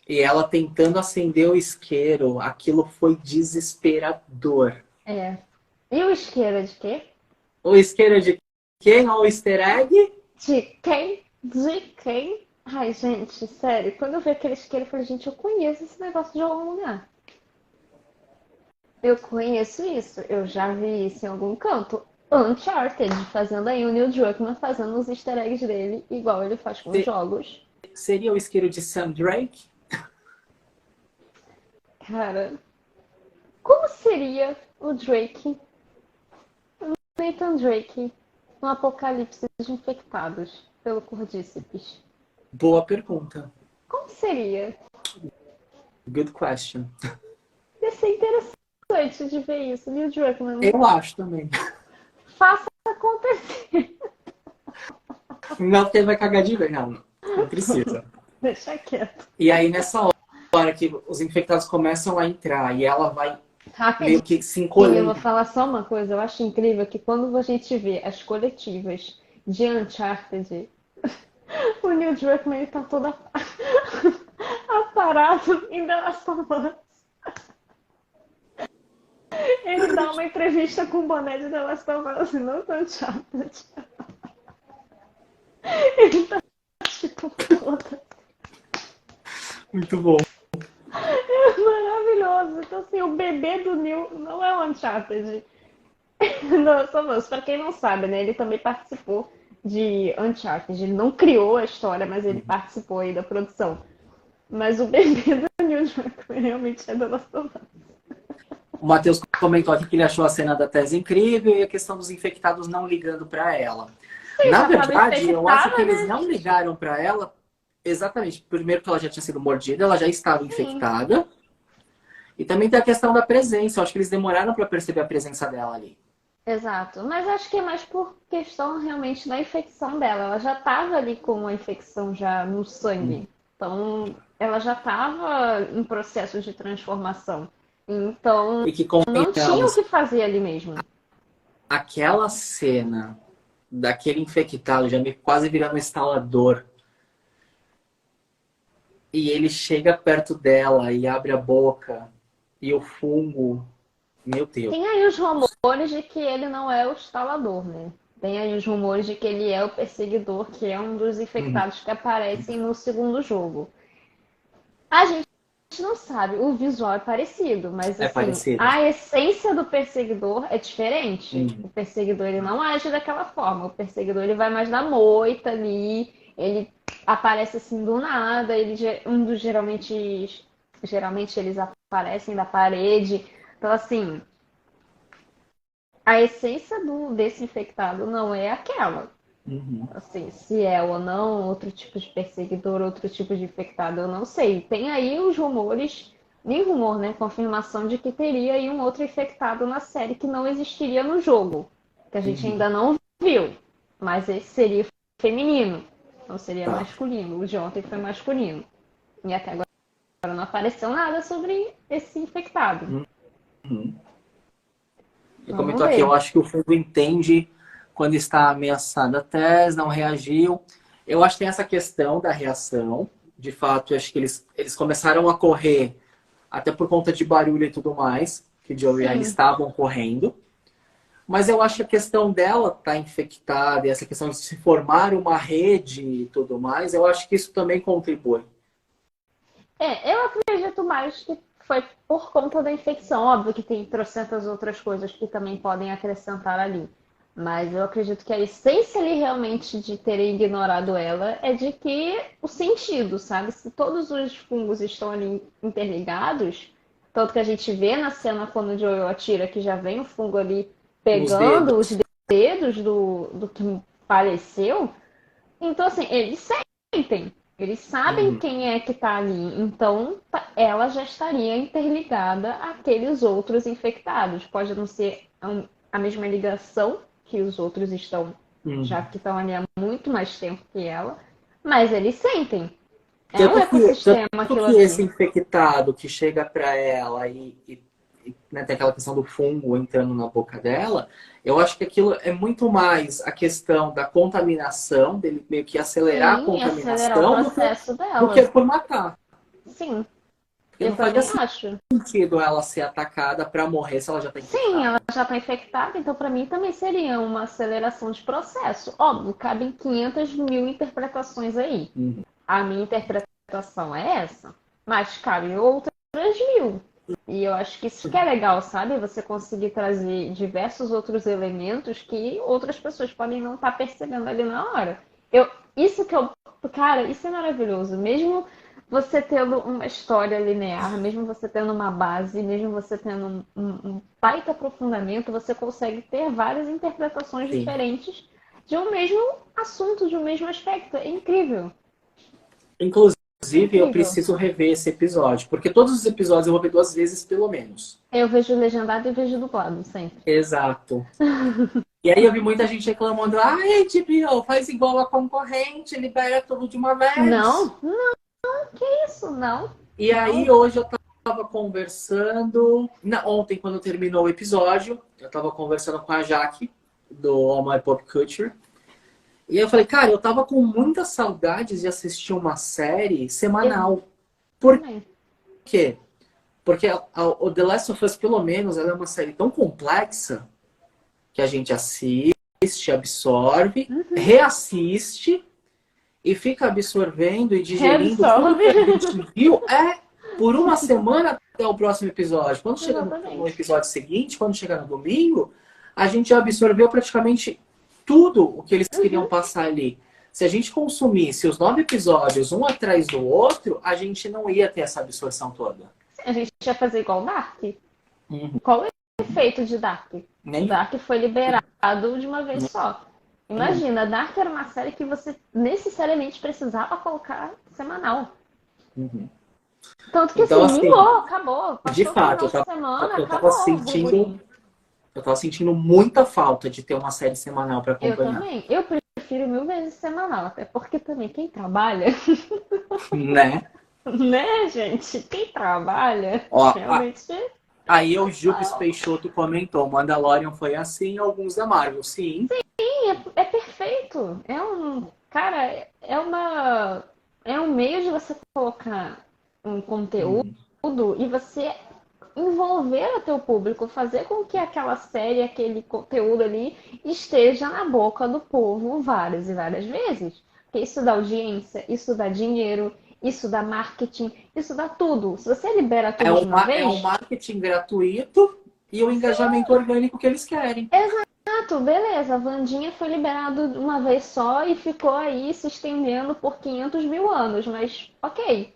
e ela tentando acender o isqueiro, aquilo foi desesperador. É. E o isqueiro é de quê? O isqueiro é de quem? Ou o easter egg? De quem? De quem? Ai, gente, sério. Quando eu vi aquele isqueiro, eu falei, gente, eu conheço esse negócio de algum lugar. Eu conheço isso. Eu já vi isso em algum canto. Uncharted, fazendo aí o Neil Druckmann fazendo os easter eggs dele, igual ele faz com os jogos. Seria o isqueiro de Sam Drake? Cara, como seria o Drake, o Nathan Drake, no apocalipse de infectados pelo Cordíceps? Boa pergunta. Como seria? Good question. Ia ser interessante de ver isso, Neil Druckmann. Eu acho também. Faça acontecer. Não, porque ele vai cagar de vez. Não precisa. Deixa quieto. E aí, nessa hora que os infectados começam a entrar e ela vai Rapidinho. meio que se Eu encolhendo. vou falar só uma coisa. Eu acho incrível que quando a gente vê as coletivas de Uncharted, o Neil Druckmann ele tá todo aparado em The Last of Us. Ele dá uma entrevista com o boné de The Last of Us e não do Uncharted. Ele tá tipo toda. Muito bom. É maravilhoso. Então, assim, o bebê do Neil não é o Uncharted. Não, só vamos. Pra quem não sabe, né? Ele também participou de Uncharted. Ele não criou a história, mas ele participou aí da produção. Mas o bebê do Neil Druckmann realmente é The Last of Us. O Matheus comentou aqui que ele achou a cena da Tese incrível e a questão dos infectados não ligando para ela. Sim, Na já tava verdade, eu acho que infectada, eles né? não ligaram para ela exatamente. Primeiro que ela já tinha sido mordida, ela já estava infectada. E também tem a questão da presença. Eu acho que eles demoraram para perceber a presença dela ali. Exato, mas acho que é mais por questão realmente da infecção dela. Ela já estava ali com a infecção já no sangue. Então, ela já estava em processo de transformação. Então, E que não tinha o convenhamos, que fazer ali mesmo. aquela cena daquele infectado já meio quase virando um instalador. E ele chega perto dela e abre a boca. E o fungo... Meu Deus. Tem aí os rumores de que ele não é o instalador, né? Tem aí os rumores de que ele é o perseguidor, que é um dos infectados que aparecem no segundo jogo. A gente não sabe, o visual é parecido, mas É assim, parecido. a essência do perseguidor é diferente. O perseguidor ele não age daquela forma. O perseguidor ele vai mais na moita ali, ele aparece assim do nada, ele geralmente eles aparecem da parede. Então, assim, a essência desse infectado não é aquela. Uhum. Assim, se é ou não, outro tipo de perseguidor, outro tipo de infectado, eu não sei. Tem aí os rumores, nem rumor, né? Confirmação de que teria aí um outro infectado na série que não existiria no jogo. Que a gente Uhum. ainda não viu. Mas esse seria feminino, não seria Tá. masculino. O de ontem foi masculino. E até agora não apareceu nada sobre esse infectado. Uhum. Ele Vamos comentou aqui, eu ver. acho que o fungo entende quando está ameaçada a Tess, não reagiu. Eu acho que tem essa questão da reação. De fato, eu acho que eles começaram a correr até por conta de barulho e tudo mais, que Joe e Ellie Sim. estavam correndo. Mas eu acho que a questão dela estar infectada e essa questão de se formar uma rede e tudo mais, eu acho que isso também contribui. Eu acredito mais que foi por conta da infecção. Óbvio que tem trocentas outras coisas que também podem acrescentar ali. Mas eu acredito que a essência ali realmente de terem ignorado ela é de que o sentido, sabe? Se todos os fungos estão ali interligados, tanto que a gente vê na cena quando o Joel atira que já vem o fungo ali Nos pegando os dedos. dedos do que faleceu. Então, assim, eles sentem, eles sabem Uhum. quem é que tá ali. Então, ela já estaria interligada àqueles outros infectados. Pode não ser a mesma ligação que os outros estão, já Uhum. que estão ali há muito mais tempo que ela, mas eles sentem. É um Tanto ecossistema aquilo que esse ali. infectado que chega para ela né, tem aquela questão do fungo entrando na boca dela, eu acho que aquilo é muito mais a questão da contaminação, dele meio que acelerar a Sim, e acelerar o contaminação processo do que dela. por matar. Sim, Porque eu não faria também acho. sentido ela ser atacada para morrer se ela já está Sim, ela infectada. já está infectada, então para mim também seria uma aceleração de processo. Óbvio, cabem 500 mil interpretações aí. Uhum. A minha interpretação é essa, mas cabem outras mil. E eu acho que isso que é legal, sabe? Você conseguir trazer diversos outros elementos que outras pessoas podem não estar percebendo ali na hora. Isso que eu, cara, isso é maravilhoso. Mesmo você tendo uma história linear, mesmo você tendo uma base, mesmo você tendo um baita aprofundamento, você consegue ter várias interpretações Sim. diferentes de um mesmo assunto, de um mesmo aspecto. É incrível. É Inclusive, eu incrível. preciso rever esse episódio, porque todos os episódios eu vou ver 2 vezes pelo menos. Eu vejo legendado e vejo dublado sempre. Exato. E aí eu vi muita gente reclamando, ai, HBO, faz igual a concorrente, libera tudo de uma vez. Não, não, que isso? Não, E aí não. hoje eu tava conversando, ontem quando terminou o episódio, eu tava conversando com a Jaque, do All My Pop Culture, e aí eu falei, cara, eu tava com muitas saudades de assistir uma série Eu semanal. Por também. quê? Porque o The Last of Us, pelo menos, ela é uma série tão complexa que a gente assiste, absorve, Uhum. reassiste e fica absorvendo e digerindo tudo Reabsorve. que a gente viu por uma semana até o próximo episódio. Quando chega no Exatamente. episódio seguinte, quando chega no domingo, a gente já absorveu praticamente tudo o que eles queriam Uhum. passar ali. Se a gente consumisse os 9 episódios um atrás do outro, a gente não ia ter essa absorção toda. A gente ia fazer igual Dark. Uhum. Qual é o efeito de Dark? Nem. Dark foi liberado de uma vez só. Nenhum. Imagina, Dark era uma série que você necessariamente precisava colocar semanal. Uhum. Tanto que Então, assim, assim, mingou, acabou. de Passou o fato, final de semana, eu tava acabou o sentindo, burburinho. eu tava sentindo muita falta de ter uma série semanal para Eu acompanhar, também. Eu prefiro mil vezes semanal, até porque também quem trabalha, né? né, gente? Quem trabalha, Ó, realmente aí o Jupes cansa. Peixoto comentou, Mandalorian foi assim, alguns da Marvel, sim. Sim, é perfeito. Cara, é um meio de você colocar um conteúdo Uhum. e você envolver o teu público, fazer com que aquela série, aquele conteúdo ali esteja na boca do povo várias e várias vezes. Porque isso dá audiência, isso dá dinheiro, isso dá marketing, isso dá tudo. Se você libera tudo de uma É um vez, marketing gratuito e o engajamento orgânico que eles querem. exato, beleza. A Wandinha foi liberado uma vez só e ficou aí se estendendo por 500 mil anos, mas ok.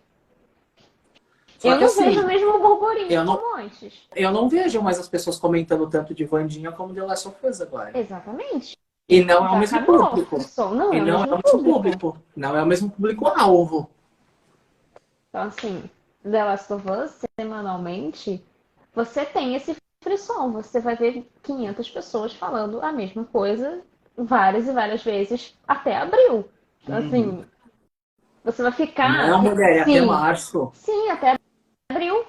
Só Eu que não vejo assim, o mesmo burburinho eu não, como antes. eu não vejo mais as pessoas comentando tanto de Wandinha como The Last of Us agora. Exatamente. E não é o Já mesmo acabou. público. O som não E é o não é mesmo o mesmo público. público. Não é o mesmo público-alvo. Então, assim, The Last of Us, semanalmente, você tem esse frisson. Você vai ver 500 pessoas falando a mesma coisa várias e várias vezes até abril. Então, Uhum. assim, você vai ficar. Não, mulher, é até Sim, março. sim, até abril.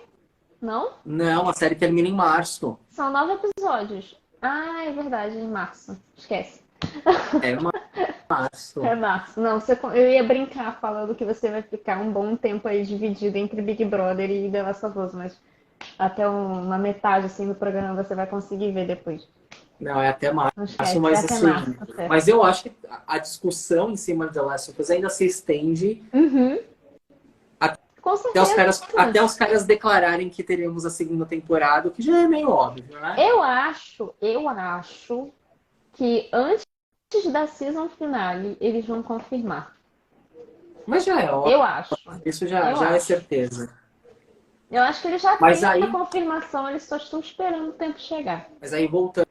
Não? Não, a série termina em março. São 9 episódios. Ah, é verdade, em março. Esquece. É É março. março. Não, eu ia brincar falando que você vai ficar um bom tempo aí dividido entre Big Brother e The Last of Us, mas até uma metade assim do programa você vai conseguir ver depois. Não, é até Não março, esquece, é mas até assim. março, tá certo. Mas eu acho que a discussão em cima de The Last of Us ainda se estende Uhum, com certeza. até os caras declararem que teremos a segunda temporada, o que já é meio óbvio, né? Eu acho que antes da season finale eles vão confirmar. Mas já é óbvio, Eu acho. isso Eu já é acho. certeza. Eu acho que eles já Mas têm a aí, confirmação, eles só estão esperando o tempo chegar. mas aí voltando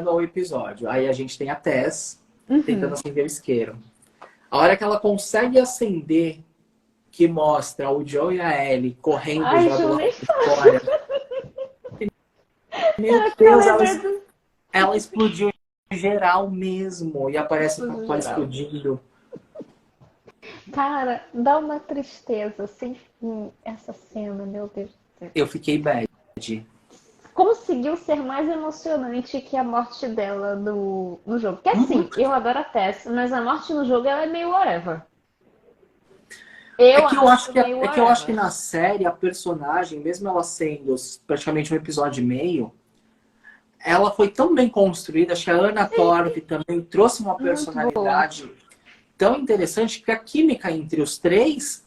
ao episódio, aí a gente tem a Tess tentando Uhum. acender o isqueiro. A hora que ela consegue acender, que mostra o Joe e a Ellie correndo Ai, já do Ju, lado nem de fora. Meu fala que eu Deus, lembrei do ela explodiu geral mesmo. E aparece o Explodiu Capitólio geral. explodindo. Cara, dá uma tristeza sem fim essa cena, meu Deus do céu. Eu fiquei bad. Conseguiu ser mais emocionante que a morte dela no jogo. Porque Uhum. assim, eu adoro a Tess, mas a morte no jogo ela é meio whatever. É Eu que eu acho acho que, meio é que eu acho que whatever. na série, a personagem, mesmo ela sendo praticamente um episódio e meio, ela foi tão bem construída. Acho que a Anna Torv também trouxe uma Muito boa. personalidade tão interessante que a química entre os três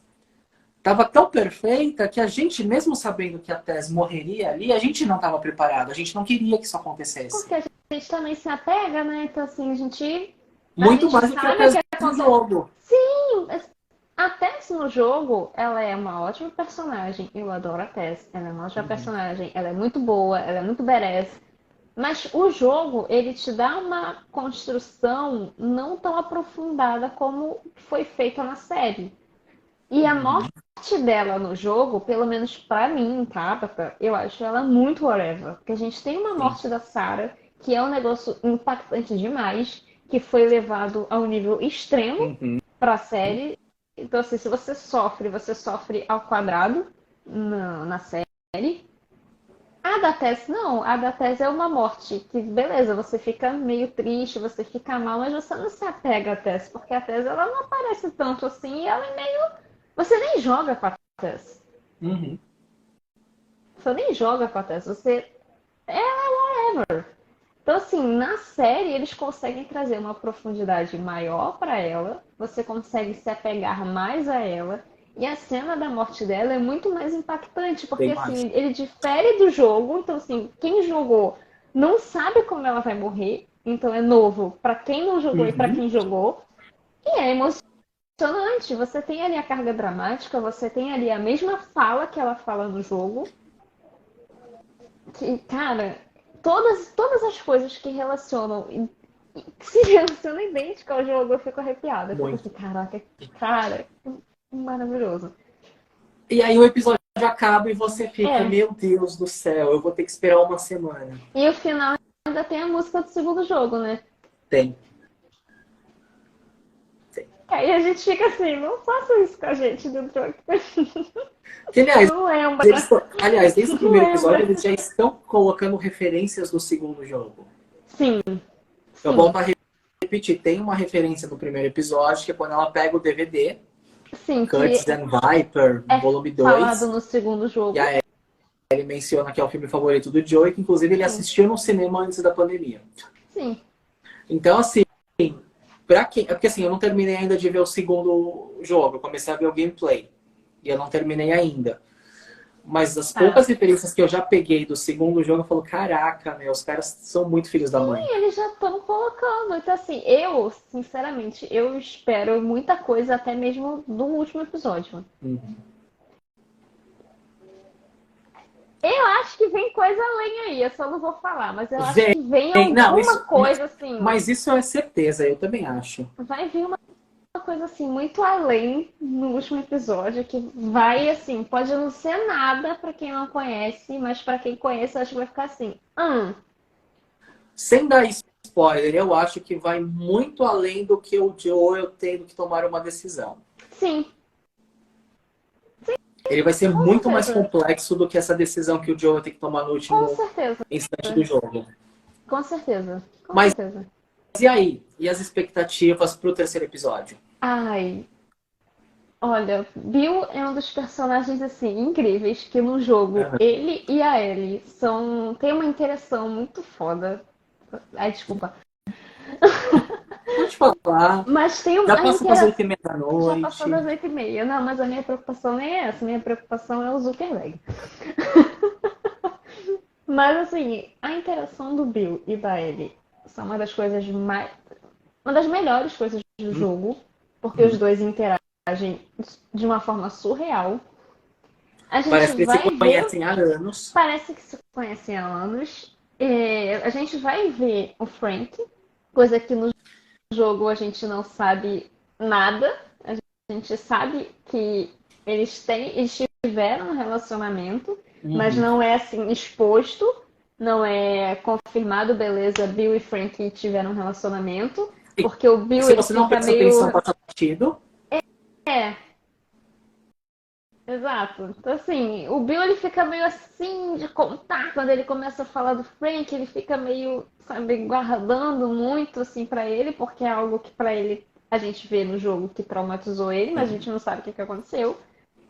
estava tão perfeita que a gente, mesmo sabendo que a Tess morreria ali, a gente não estava preparado. A gente não queria que isso acontecesse. Porque a gente também se apega, né? Então assim, a Muito gente mais do que a sabe o Tess que no acontece. jogo. Sim, a Tess no jogo, ela é uma ótima personagem. Eu adoro a Tess. Ela é uma ótima Uhum. personagem. Ela é muito boa, ela é muito badass. Mas o jogo, ele te dá uma construção não tão aprofundada como foi feita na série. E a Uhum. morte dela no jogo, pelo menos pra mim, Tabata, eu acho ela muito whatever. Porque a gente tem uma Sim. morte da Sarah, que é um negócio impactante demais, que foi levado a um nível extremo Uhum. pra série. Então, assim, se você sofre ao quadrado na série. A da Tess, não. A da Tess é uma morte. Que, beleza, você fica meio triste, você fica mal, mas você não se apega à Tess, porque a Tess ela não aparece tanto assim e ela é meio. Você nem joga com a Tess. Uhum. Você nem joga com a Tess. Você. Então, assim, na série eles conseguem trazer uma profundidade maior para ela, você consegue se apegar mais a ela, e a cena da morte dela é muito mais impactante, porque Bem mais. assim, ele difere do jogo, então assim, quem jogou não sabe como ela vai morrer, então é novo para quem não jogou e para Uhum. quem jogou, e é emocionante. Você tem ali a carga dramática, você tem ali a mesma fala que ela fala no jogo, que, cara, todas as coisas que se relacionam idêntica ao jogo, eu fico arrepiada. Eu fico Muito. assim, caraca, cara, maravilhoso. E aí o episódio acaba e você fica, É, meu Deus do céu, eu vou ter que esperar uma semana. e o final ainda tem a música do segundo jogo, né? Tem. Tem. Aí a gente fica assim, não faça isso com a gente do truque. Que, aliás, Não lembra, desde o não primeiro episódio, lembra. eles já estão colocando referências do segundo jogo. Sim, Eu sim, volto a repetir, tem uma referência no primeiro episódio, que é quando ela pega o DVD, sim, que Cuts and Viper, é volume falado 2, no segundo e jogo. a Ellie menciona que é o filme favorito do Joey, que inclusive ele Sim, assistiu no cinema antes da pandemia. sim. Então, assim, pra quem. É porque assim, eu não terminei ainda de ver o segundo jogo, eu comecei a ver o gameplay. E eu não terminei ainda. Mas as Tá. poucas referências que eu já peguei do segundo jogo, eu falo, caraca, meu, os caras são muito filhos da mãe. E eles já estão colocando. Então, assim, eu, sinceramente, eu espero muita coisa até mesmo do último episódio. Uhum. Eu acho que vem coisa além aí, eu só não vou falar, mas eu acho Vem, que vem não, alguma isso, coisa assim. mas isso é certeza, eu também acho. Vai vir uma coisa assim muito além no último episódio que vai assim, pode não ser nada pra quem não conhece, mas pra quem conhece eu acho que vai ficar assim. Sem dar spoiler, eu acho que vai muito além do que o Joel tendo que tomar uma decisão. Sim, Ele vai ser com muito mais certeza. complexo do que essa decisão que o Joel tem que tomar no Com último certeza. instante do jogo. Com certeza. Com Mas certeza. e aí? E as expectativas pro terceiro episódio? Ai, olha, Bill é um dos personagens assim incríveis que no jogo Aham. ele e a Ellie são tem uma interação muito foda. Ai, desculpa. Pode falar. Mas tem Já a passa das interação. 8h30 da Já passou noite. das 8h30. Não, mas a minha preocupação nem é essa. Minha preocupação é o Zuckerberg. Mas assim, a interação do Bill e da Ellie são uma das coisas mais. Uma das melhores coisas do jogo. Porque os Uhum. dois interagem de uma forma surreal. A gente Parece que eles se vai ver. conhecem há anos. Parece que se conhecem há anos. A gente vai ver o Frank, coisa que no jogo a gente não sabe nada. A gente sabe que eles tiveram um relacionamento, mas Uhum. não é assim exposto, não é confirmado, beleza, Bill e Frank tiveram um relacionamento, porque o E Bill se ele você não fica presta atenção, meio passa batido. é, exato. Então, assim, o Bill ele fica meio assim de contar quando ele começa a falar do Frank, ele fica meio, sabe, guardando muito assim pra ele, porque é algo que pra ele a gente vê no jogo que traumatizou ele, mas a gente não sabe o que aconteceu.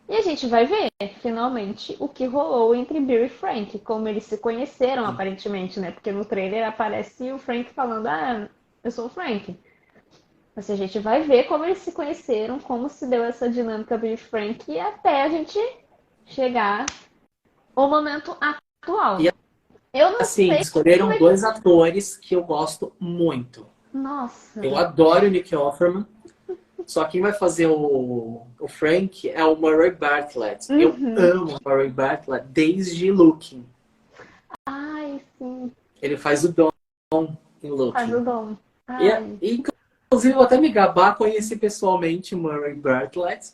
E a gente vai ver, finalmente, o que rolou entre Bill e Frank, como eles se conheceram aparentemente, né? Porque no trailer aparece o Frank falando, eu sou o Frank. Mas a gente vai ver como eles se conheceram, como se deu essa dinâmica Bill e Frank, e até a gente chegar ao momento atual. E Eu não assim, sei como escolheram é que. dois atores que eu gosto muito. Eu Nossa. adoro o Nick Offerman. Só quem vai fazer o Frank é o Murray Bartlett. Eu Uhum. amo o Murray Bartlett desde Looking. Ai, sim. Ele faz o Dom em Faz o Looking. dom. E, Ai. inclusive, eu vou até me gabar, conheci pessoalmente o Murray Bartlett.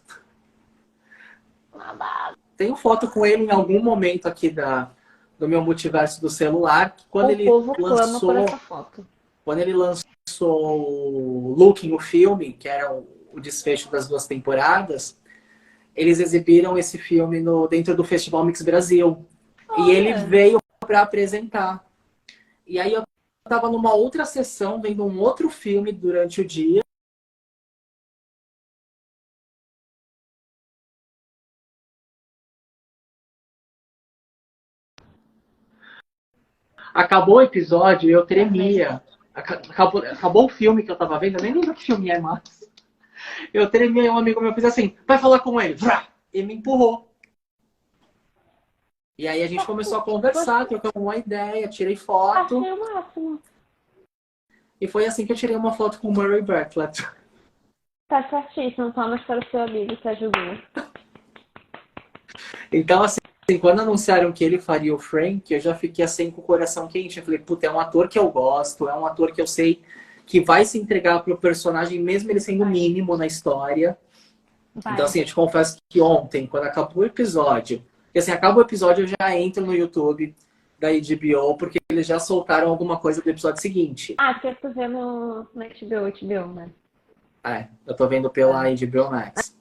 Babado. Tenho foto com ele em algum momento aqui do meu multiverso do celular. Que O povo clama por essa foto. quando ele lançou o Looking, o filme, que era o desfecho das 2 temporadas, eles exibiram esse filme dentro do Festival Mix Brasil. E ele Olha. veio para apresentar. E aí eu estava numa outra sessão, vendo um outro filme durante o dia. Acabou o episódio, eu Amei. tremia. Acabou o filme que eu tava vendo, eu nem lembro que filme é mais. Eu tremia e um amigo meu fez assim, vai falar com ele. Vrá! E me empurrou. E aí a gente começou a conversar, trocamos uma ideia, tirei foto. Achei o máximo. E foi assim que eu tirei uma foto com o Murray Bartlett. Tá certíssimo. Palmas para o seu amigo que ajudou. Então, assim, quando anunciaram que ele faria o Frank, eu já fiquei assim com o coração quente. Eu falei, puta, é um ator que eu gosto, é um ator que eu sei que vai se entregar pro personagem, mesmo ele sendo mínimo na história. Então, Vai. assim, eu te confesso que ontem, quando acabou o episódio, porque assim, acaba o episódio, eu já entro no YouTube da HBO, porque eles já soltaram alguma coisa do episódio seguinte. Que eu tô vendo no HBO, né? Eu tô vendo pela HBO Max.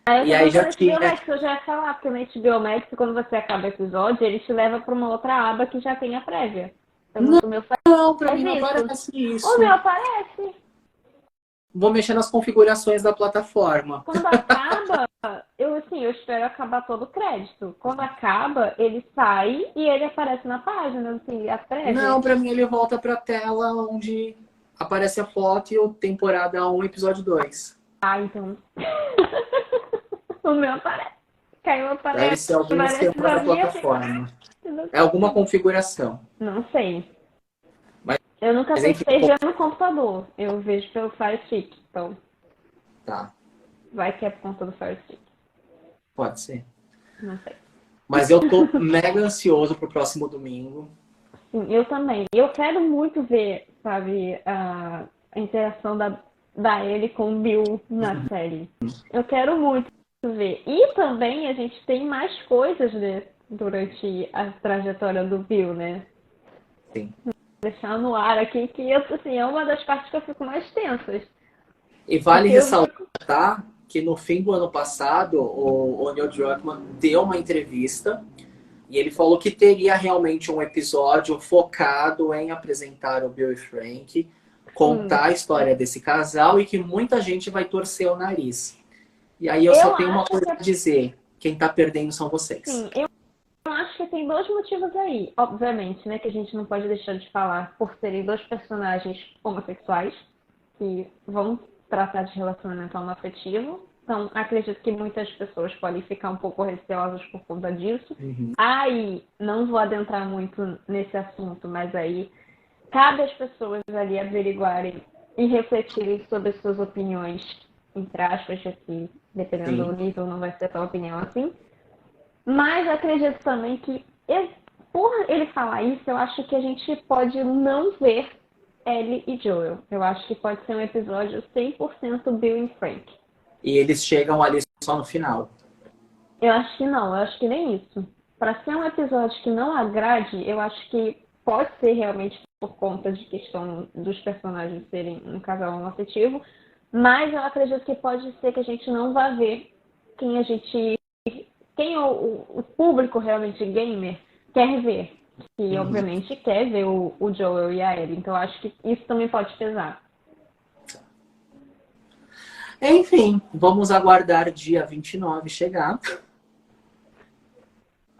Eu E tô aí vendo já no tinha. HBO Max, eu já ia falar, porque no HBO Max, quando você acaba o episódio, ele te leva pra uma outra aba que já tem a prévia. O meu faz Não, pra mim não isso. aparece O meu isso. aparece. Vou mexer nas configurações da plataforma. Quando acaba, eu espero acabar todo o crédito. Quando acaba, ele sai e ele aparece na página, assim, a Não, prévia. pra mim ele volta pra tela onde aparece a foto e o temporada 1, episódio 2. Então. O meu aparece. Caiu, Deve aparece, ser algum aparece esquema pra da mim, eu fico. plataforma. Eu não É alguma consigo. configuração. Não sei. Mas, Eu nunca enfim, testei vendo no computador. Eu vejo pelo Fire Stick. Então, tá, vai que é por conta do Fire Stick. pode ser. Não sei. Mas eu tô mega ansioso pro próximo domingo. Sim, eu também. Eu quero muito ver, sabe, a interação da Ellie com o Bill na série. Eu quero muito ver. E também a gente tem mais coisas, né, durante a trajetória do Bill, né? Sim. Deixar no ar aqui que assim, é uma das partes que eu fico mais tensas. E vale Porque eu ressaltar que no fim do ano passado, o Neil Druckmann deu uma entrevista e ele falou que teria realmente um episódio focado em apresentar o Bill e Frank, contar a história desse casal e que muita gente vai torcer o nariz. E aí eu só eu tenho uma acho coisa a dizer: quem tá perdendo são vocês. assim, eu acho que tem dois motivos aí. Obviamente, né, que a gente não pode deixar de falar por serem dois personagens homossexuais que vão tratar de relacionamento homoafetivo. Então, acredito que muitas pessoas podem ficar um pouco receosas por conta disso. Uhum. Aí, não vou adentrar muito nesse assunto, mas aí cabe às pessoas ali averiguarem e refletirem sobre as suas opiniões, entre aspas, que dependendo do Sim. nível não vai ser tua opinião assim. Mas acredito também que, por ele falar isso, eu acho que a gente pode não ver Ellie e Joel. Eu acho que pode ser um episódio 100% Bill e Frank. E eles chegam ali só no final. Eu acho que não, eu acho que nem isso. Para ser um episódio que não agrade, eu acho que pode ser realmente por conta de questão dos personagens serem um casal homoafetivo, mas eu acredito que pode ser que a gente não vá ver quem a gente quem o público realmente gamer quer ver. Que Uhum. obviamente quer ver o Joel e a Ellie. Então acho que isso também pode pesar. Enfim, vamos aguardar dia 29 chegar.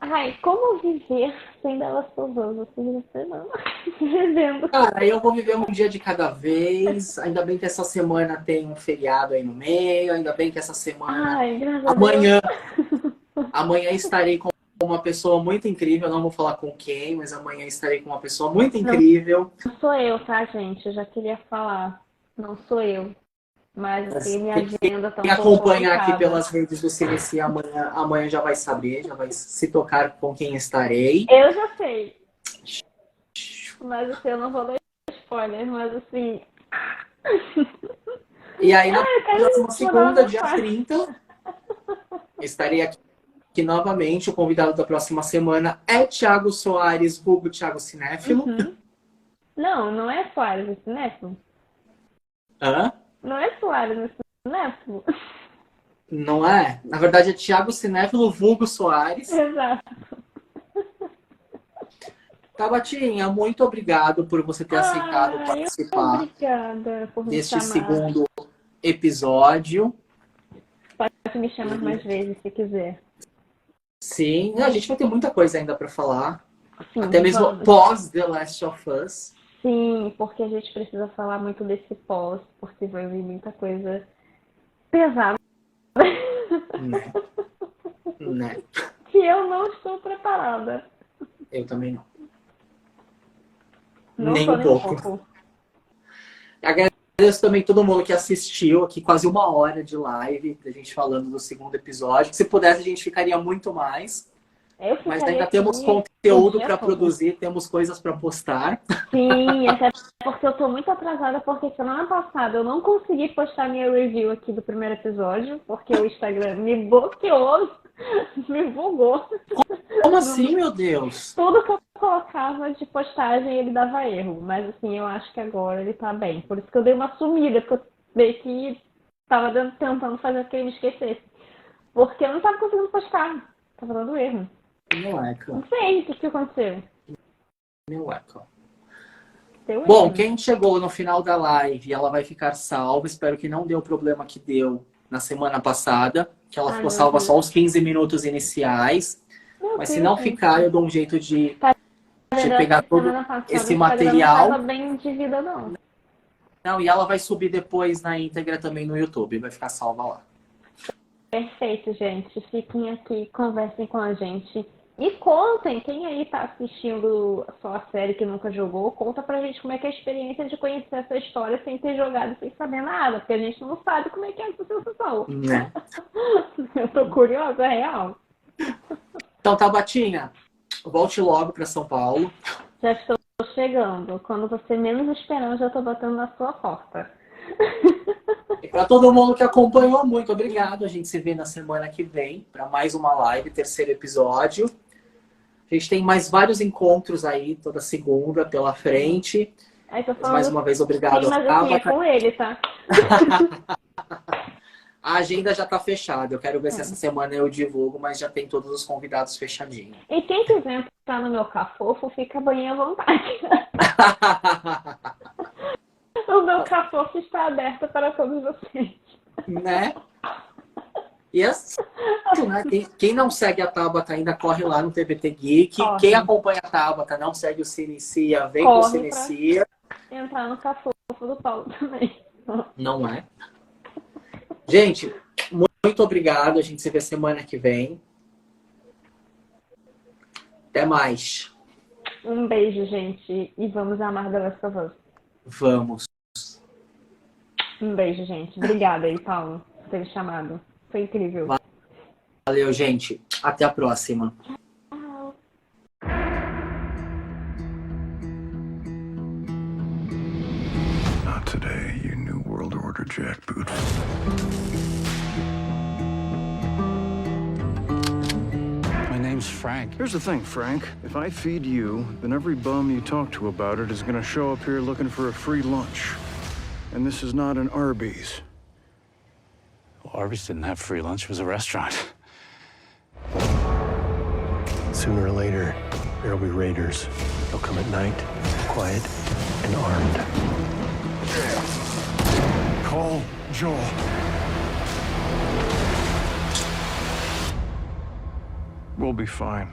Ai, como viver sem delas todas assim na semana? Vivendo. Cara, eu vou viver um dia de cada vez. Ainda bem que essa semana tem um feriado aí no meio. Ainda bem que essa semana. Ai, graças a Deus. Amanhã, amanhã estarei com uma pessoa muito incrível. Não vou falar com quem, mas amanhã estarei com uma pessoa muito Não incrível. sou eu, tá, gente? Eu já queria falar. Não sou eu. Mas assim, minha agenda tá Quem um pouco acompanhar aqui complicada. pelas redes do CNC amanhã já vai saber, já vai se tocar com quem estarei. Eu já sei. Mas assim, eu não vou dar spoiler, mas assim. E aí, na próxima Vou dar segunda, uma dia parte. 30, estarei aqui novamente. O convidado da próxima semana é Thiago Soares, vulgo Thiago Cinéfilo. Uhum. Não, não é Soares esse cinéfilo. Hã? Não é Soares esse cinéfilo. Não é? Na verdade, é Thiago Cinéfilo, vulgo Soares. Exato. Tabatinha, muito obrigado por você ter aceitado Ai, participar obrigada por me deste chamar. segundo episódio. Pode me chamar mais vezes se quiser. Sim, a gente vai ter muita coisa ainda para falar. Sim, Até mesmo vamos. pós The Last of Us. Sim, porque a gente precisa falar muito desse pós, porque vai vir muita coisa pesada. Né? Né? Que eu não estou preparada. Eu também não. Não Nem sou um nem um pouco. pouco. Agradeço também todo mundo que assistiu aqui, quase uma hora de live, da gente falando do segundo episódio. Se pudesse, a gente ficaria muito mais. Eu Mas ficaria ainda aqui temos o conteúdo dia para todo. produzir, temos coisas para postar. Sim, até porque eu tô muito atrasada, porque semana passada eu não consegui postar minha review aqui do primeiro episódio, porque o Instagram me bloqueou, me bugou. Como assim, meu Deus? Tudo que eu colocava de postagem ele dava erro, mas assim, eu acho que agora ele tá bem. Por isso que eu dei uma sumida, porque eu meio que tava tentando fazer com que ele me esquecesse. Porque eu não tava conseguindo postar, tava dando erro. Meu eco. Não sei o que aconteceu. Meu eco. Deu Bom, erro. quem chegou no final da live, ela vai ficar salva. Espero que não dê o problema que deu na semana passada, que ela Ai, ficou meu salva Deus. só os 15 minutos iniciais. Meu Mas se Deus, não ficar, gente. eu dou um jeito de Tá vendo? Acho pegar que todo semana passada o esse Instagram não tava material. bem de vida, não. Não, e ela vai subir depois na íntegra também no YouTube. Vai ficar salva lá. Perfeito, gente. Fiquem aqui, conversem com a gente. E contem, quem aí tá assistindo só a série que nunca jogou, conta pra gente como é que é a experiência de conhecer essa história sem ter jogado, sem saber nada, porque a gente não sabe como é que é essa sensação. Né? Eu tô curiosa, é real. Então, Tabatinha, volte logo para São Paulo. Já estou chegando. Quando você menos esperar, eu já estou batendo na sua porta. E para todo mundo que acompanhou, muito obrigado. A gente se vê na semana que vem para mais uma live, terceiro episódio. A gente tem mais vários encontros aí toda segunda pela frente. Mais uma vez, obrigado. Sim, mas assim, é com ele, tá? A agenda já está fechada. Eu quero ver se essa semana eu divulgo, mas já tem todos os convidados fechadinhos. E quem quiser entrar no meu cafofo, fica bem à vontade. O meu cafofo está aberto para todos vocês. Né? E assim, né? Quem não segue a Tabata ainda, corre lá no TBT Geek. Corre. Quem acompanha a Tabata, não segue o Cinecia, vem pro Cinecia. Entrar no cafofo do Paulo também. Não é? Gente, muito obrigado. A gente se vê semana que vem. Até mais. Um beijo, gente. E vamos amar The Last of Us. Vamos. Um beijo, gente. Obrigada aí, Paulo, por ter me chamado. Foi incrível. Valeu, gente. Até a próxima. Not today, you New World Order jackboot. My name's Frank. Here's the thing, Frank. If I feed you, then every bum you talk to about it is gonna show up here looking for a free lunch. And this is not an Arby's. Well, Arby's didn't have free lunch. It was a restaurant. Sooner or later, there'll be raiders. They'll come at night, quiet and armed. Call Joel. We'll be fine.